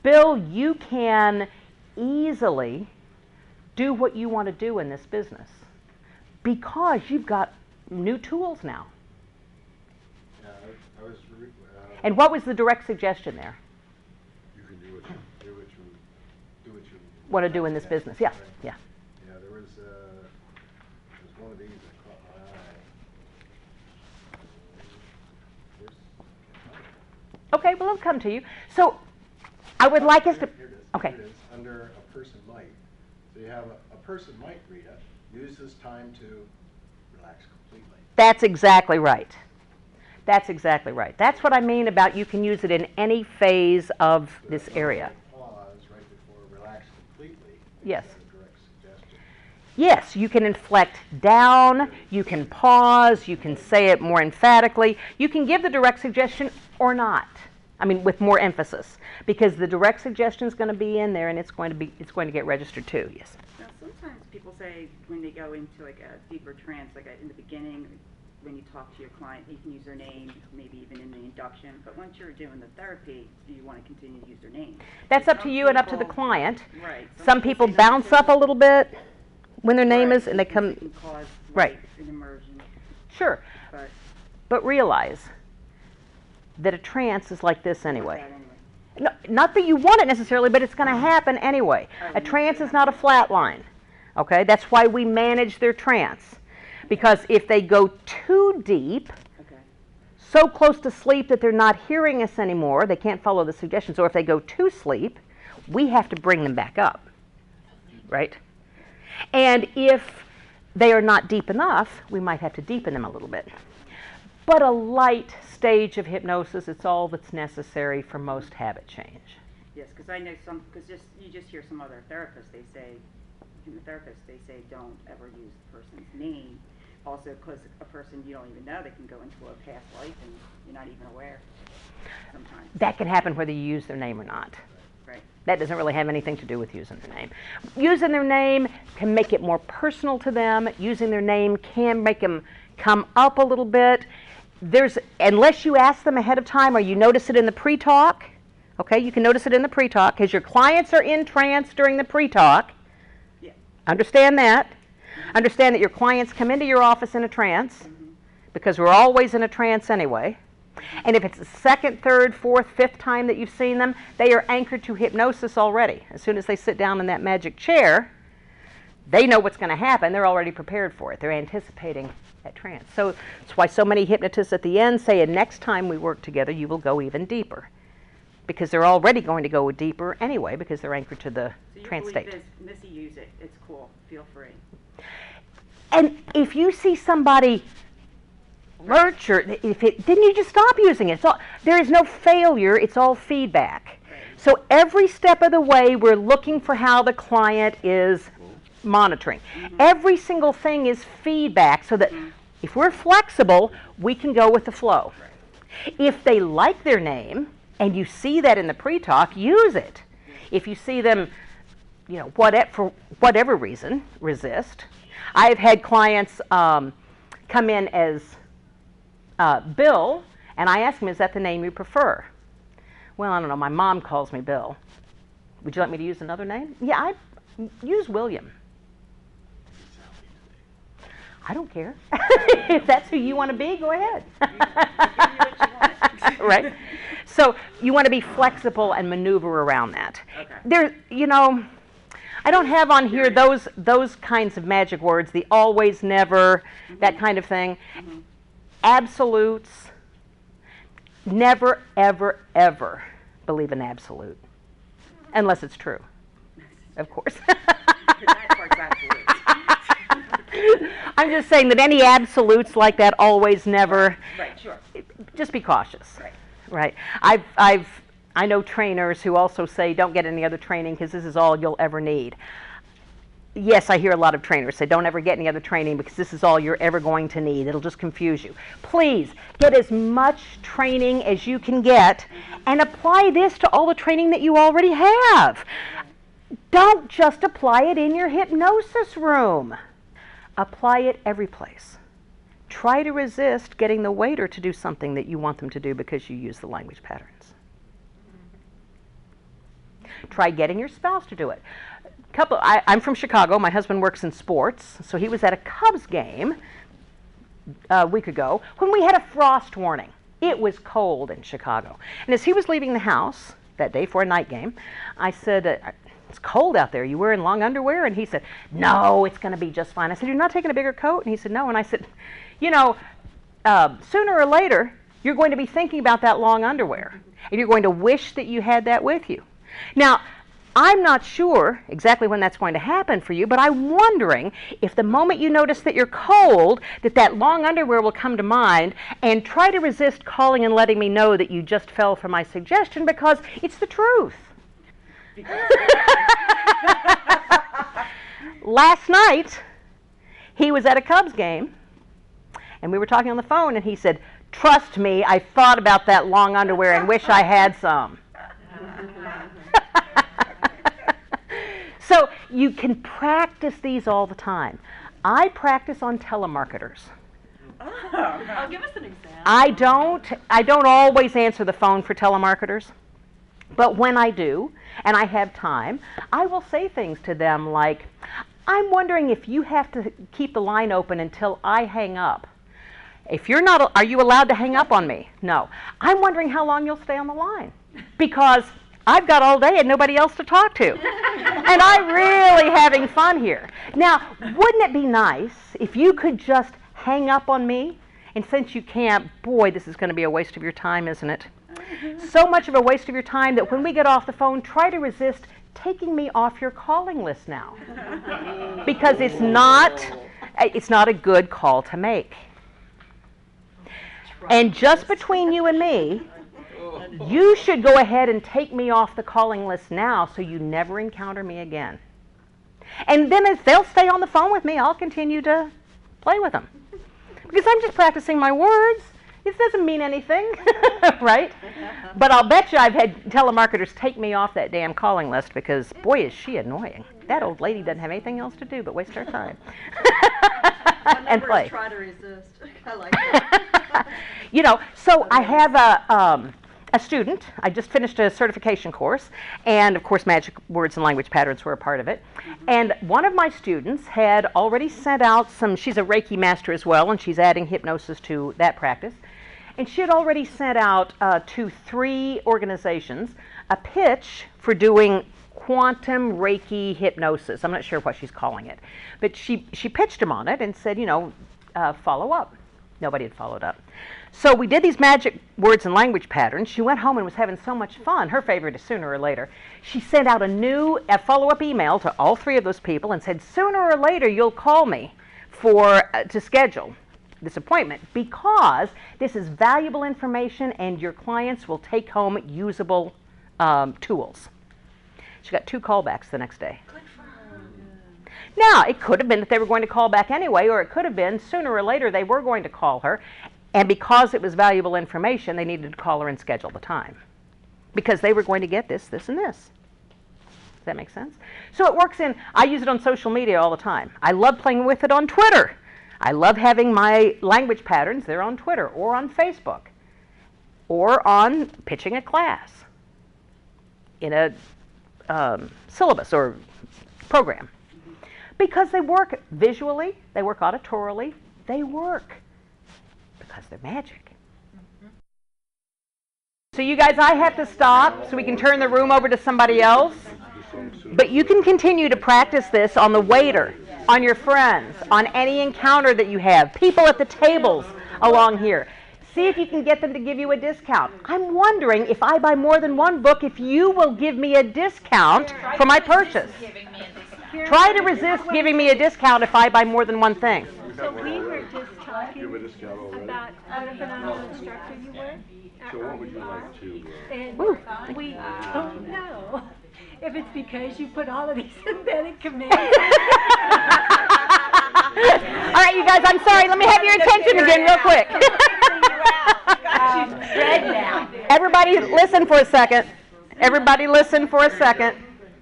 Bill, you can easily do what you want to do in this business because you've got new tools now. Yeah, I was. And what was the direct suggestion there? You can do what you Want to do in this business? Yeah, Right. yeah. Yeah, there was one of these that caught my eye. Okay, well, it'll come to you. So I would like us to. Here it is. Okay. Here it is, under a person might. So you have a person might, Rita, use this time to relax completely. That's exactly right. That's exactly right. That's what I mean about you can use it in any phase of So this there's area. a pause right before relax completely. Yes. instead of direct suggestion. Yes, you can inflect down, you can pause, you can say it more emphatically. You can give the direct suggestion or not. I mean, with more emphasis, because the direct suggestion is going to be in there, and it's going to get registered too. Yes. Now, sometimes people say when they go into like a deeper trance, like in the beginning, when you talk to your client, you can use their name, maybe even in the induction. But once you're doing the therapy, do you want to continue to use their name? That's So up to some you and up to the people- client. Right. Some people say no bounce to- up a little bit when their name Right, is, and they because come. it can cause, Right. like, an immersion. Sure, But but realize that a trance is like this anyway. that anyway. No, not that you want it necessarily, but it's going to happen anyway. A trance is not a flat line. Okay, that's why we manage their trance. Because if they go too deep, Okay. so close to sleep that they're not hearing us anymore, they can't follow the suggestions, or if they go to sleep, we have to bring them back up. Right? And if they are not deep enough, we might have to deepen them a little bit. But a light stage of hypnosis, it's all that's necessary for most habit change. Yes, because I know some, because you just hear some other therapists, they say, hypnotherapists, they say don't ever use the person's name. Also, because a person you don't even know, they can go into a past life and you're not even aware sometimes. That can happen whether you use their name or not. Right. That doesn't really have anything to do with using their name. Using their name can make it more personal to them. Using their name can make them come up a little bit. Unless you ask them ahead of time or you notice it in the pre-talk, okay, you can notice it in the pre-talk because your clients are in trance during the pre-talk. Yeah. Understand that. Understand that your clients come into your office in a trance because we're always in a trance anyway. And if it's the second, third, fourth, fifth time that you've seen them, they are anchored to hypnosis already. As soon as they sit down in that magic chair, they know what's going to happen. They're already prepared for it. They're anticipating that trance. So that's why so many hypnotists at the end say, and next time we work together, you will go even deeper. Because they're already going to go deeper anyway because they're anchored to the So you trance believe state. this, Missy, use it. It's cool. Feel free. And if you see somebody lurch or then you just stop using it. There is no failure. It's all feedback. So every step of the way, we're looking for how the client is monitoring. Every single thing is feedback so that if we're flexible, we can go with the flow. If they like their name, and you see that in the pre-talk, use it. If you see them, for whatever reason, resist. I've had clients come in as Bill, and I ask them, is that the name you prefer? Well, I don't know, my mom calls me Bill. Would you like me to use another name? Yeah, I use William. I don't care. If that's who you want to be, go ahead. Right? So you want to be flexible and maneuver around that. Okay. I don't have on here those kinds of magic words, the always, never, that kind of thing. Absolutes. Never, ever, ever believe in absolute. Unless it's true, of course. That part's absolute. I'm just saying that any absolutes like that, always, never, Right, sure. just be cautious. Right. Right. I know trainers who also say don't get any other training because this is all you'll ever need. Yes, I hear a lot of trainers say don't ever get any other training because this is all you're ever going to need. It'll just confuse you. Please get as much training as you can get and apply this to all the training that you already have. Don't just apply it in your hypnosis room. Apply it every place. Try to resist getting the waiter to do something that you want them to do because you use the language patterns. Try getting your spouse to do it. I'm from Chicago. My husband works in sports, so he was at a Cubs game a week ago when we had a frost warning. It was cold in Chicago. And as he was leaving the house that day for a night game, I said, it's cold out there. You wearing long underwear? And he said, no, it's going to be just fine. I said, you're not taking a bigger coat? And he said, no. And I said, sooner or later, you're going to be thinking about that long underwear. And you're going to wish that you had that with you. Now, I'm not sure exactly when that's going to happen for you, but I'm wondering if the moment you notice that you're cold, that long underwear will come to mind, and try to resist calling and letting me know that you just fell for my suggestion because it's the truth. Last night, he was at a Cubs game, and we were talking on the phone, and he said, trust me, I thought about that long underwear and wish I had some. So you can practice these all the time. I practice on telemarketers Oh, give us an example. I don't always answer the phone for telemarketers, but when I do, and I have time, I will say things to them like, I'm wondering if you have to keep the line open until I hang up. If you're not, are you allowed to hang up on me? No. I'm wondering how long you'll stay on the line, because I've got all day and nobody else to talk to. And I'm really having fun here. Now, wouldn't it be nice if you could just hang up on me? And since you can't, boy, this is going to be a waste of your time, isn't it? So much of a waste of your time that when we get off the phone, try to resist taking me off your calling list now. Because it's not a good call to make. And just between you and me, you should go ahead and take me off the calling list now so you never encounter me again. And then if they'll stay on the phone with me, I'll continue to play with them. Because I'm just practicing my words. This doesn't mean anything, right? But I'll bet you I've had telemarketers take me off that damn calling list because, boy, is she annoying. That old lady doesn't have anything else to do but waste her time. And play. Try to resist. I like that. You know, so I have a student. I just finished a certification course, and of course magic words and language patterns were a part of it. And one of my students had already sent out some, she's a Reiki master as well, and she's adding hypnosis to that practice. And she had already sent out to 3 organizations a pitch for doing quantum Reiki hypnosis. I'm not sure what she's calling it. But she pitched them on it and said, you know, follow up. Nobody had followed up. So we did these magic words and language patterns. She went home and was having so much fun. Her favorite is sooner or later. She sent out a follow-up email to all 3 of those people and said, sooner or later you'll call me to schedule this appointment, because this is valuable information and your clients will take home usable tools. She got 2 callbacks the next day. Now, it could have been that they were going to call back anyway, or it could have been sooner or later they were going to call her, and because it was valuable information, they needed to call her and schedule the time, because they were going to get this, this, and this. Does that make sense? So it works I use it on social media all the time. I love playing with it on Twitter. I love having my language patterns. They're on Twitter or on Facebook or on pitching a class in a syllabus or program. Because they work visually, they work auditorily, they work because they're magic. So you guys, I have to stop so we can turn the room over to somebody else. But you can continue to practice this on the waiter, on your friends, on any encounter that you have, people at the tables along here. See if you can get them to give you a discount. I'm wondering if I buy more than one book, if you will give me a discount for my purchase. Try to resist giving me a discount if I buy more than one thing. So we were just talking about what a phenomenal instructor you were. So what would you like to... And we don't know if it's because you put all of these synthetic commands. All right, you guys, I'm sorry. Let me have your attention again real quick. Everybody listen for a second. Everybody listen for a second.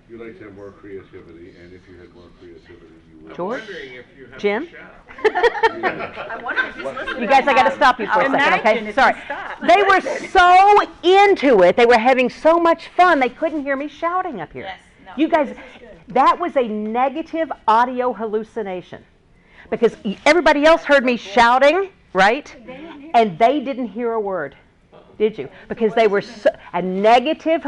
You'd like to have more creativity, and if you had more creativity, you would... George? Wondering if you have Jim? to shout. I wonder if he's listening. You guys, I got to stop you for a second, okay? Sorry. They were so into it. They were having so much fun. They couldn't hear me shouting up here. Yes, no. You guys, that was a negative audio hallucination. Because everybody else heard me shouting, right? And they didn't hear a word. Did you? Because they were a negative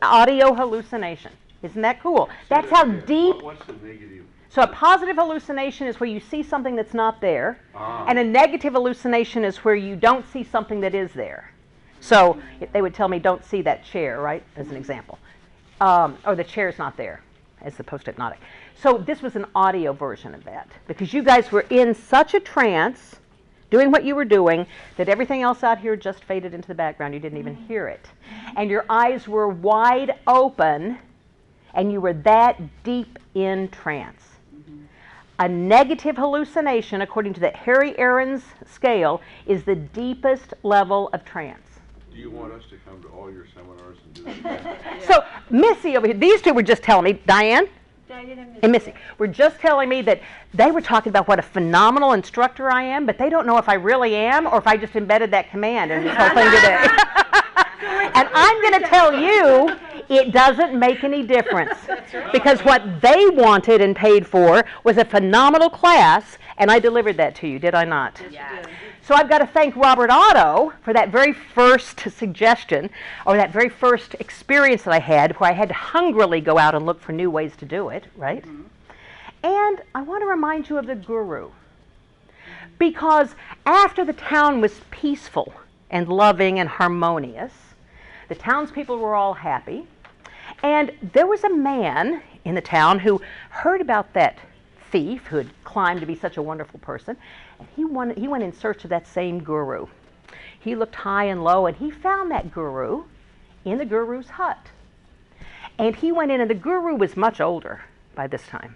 audio hallucination. Isn't that cool? That's how deep... What's the negative? So a positive hallucination is where you see something that's not there, and a negative hallucination is where you don't see something that is there. So if they would tell me, don't see that chair, right, as an example. Or the chair's not there, as opposed to hypnotic. So this was an audio version of that, because you guys were in such a trance, doing what you were doing, that everything else out here just faded into the background. You didn't even hear it. And your eyes were wide open, and you were that deep in trance. A negative hallucination, according to the Harry Aaron's scale, is the deepest level of trance. Do you want us to come to all your seminars and do that? So Missy over here, these two were just telling me, Diane, Diane and And Missy were just telling me that they were talking about what a phenomenal instructor I am, but they don't know if I really am or if I just embedded that command in this whole thing today. And I'm going to tell you, it doesn't make any difference. Because what they wanted and paid for was a phenomenal class, and I delivered that to you, did I not? Yes. So I've got to thank Robert Otto for that very first suggestion, or that very first experience that I had, where I had to hungrily go out and look for new ways to do it, right? And I want to remind you of the guru. Because after the town was peaceful and loving and harmonious, the townspeople were all happy, and there was a man in the town who heard about that thief who had climbed to be such a wonderful person, and he went in search of that same guru. He looked high and low, and he found that guru in the guru's hut. And he went in, and the guru was much older by this time.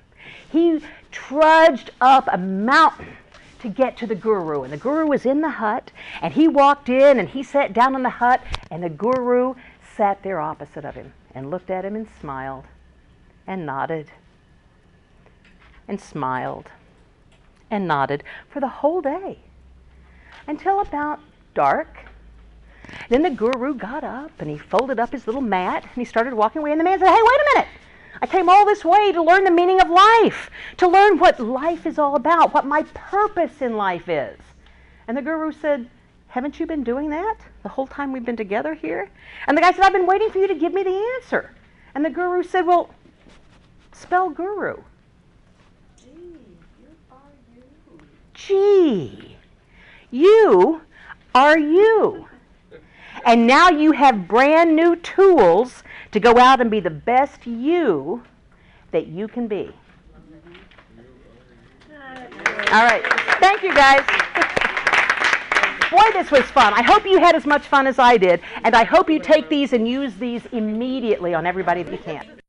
He trudged up a mountain to get to the guru, and the guru was in the hut, and he walked in, and he sat down in the hut, and the guru sat there opposite of him and looked at him and smiled and nodded and smiled and nodded for the whole day until about dark. Then the guru got up and he folded up his little mat and he started walking away, and the man said, "Hey, wait a minute. I came all this way to learn the meaning of life, to learn what life is all about, what my purpose in life is." And the guru said, "Haven't you been doing that the whole time we've been together here?" And the guy said, "I've been waiting for you to give me the answer." And the guru said, "Well, spell guru." Gee, you are you. And now you have brand new tools to go out and be the best you that you can be. All right. Thank you, guys. Boy, this was fun. I hope you had as much fun as I did, and I hope you take these and use these immediately on everybody that you can.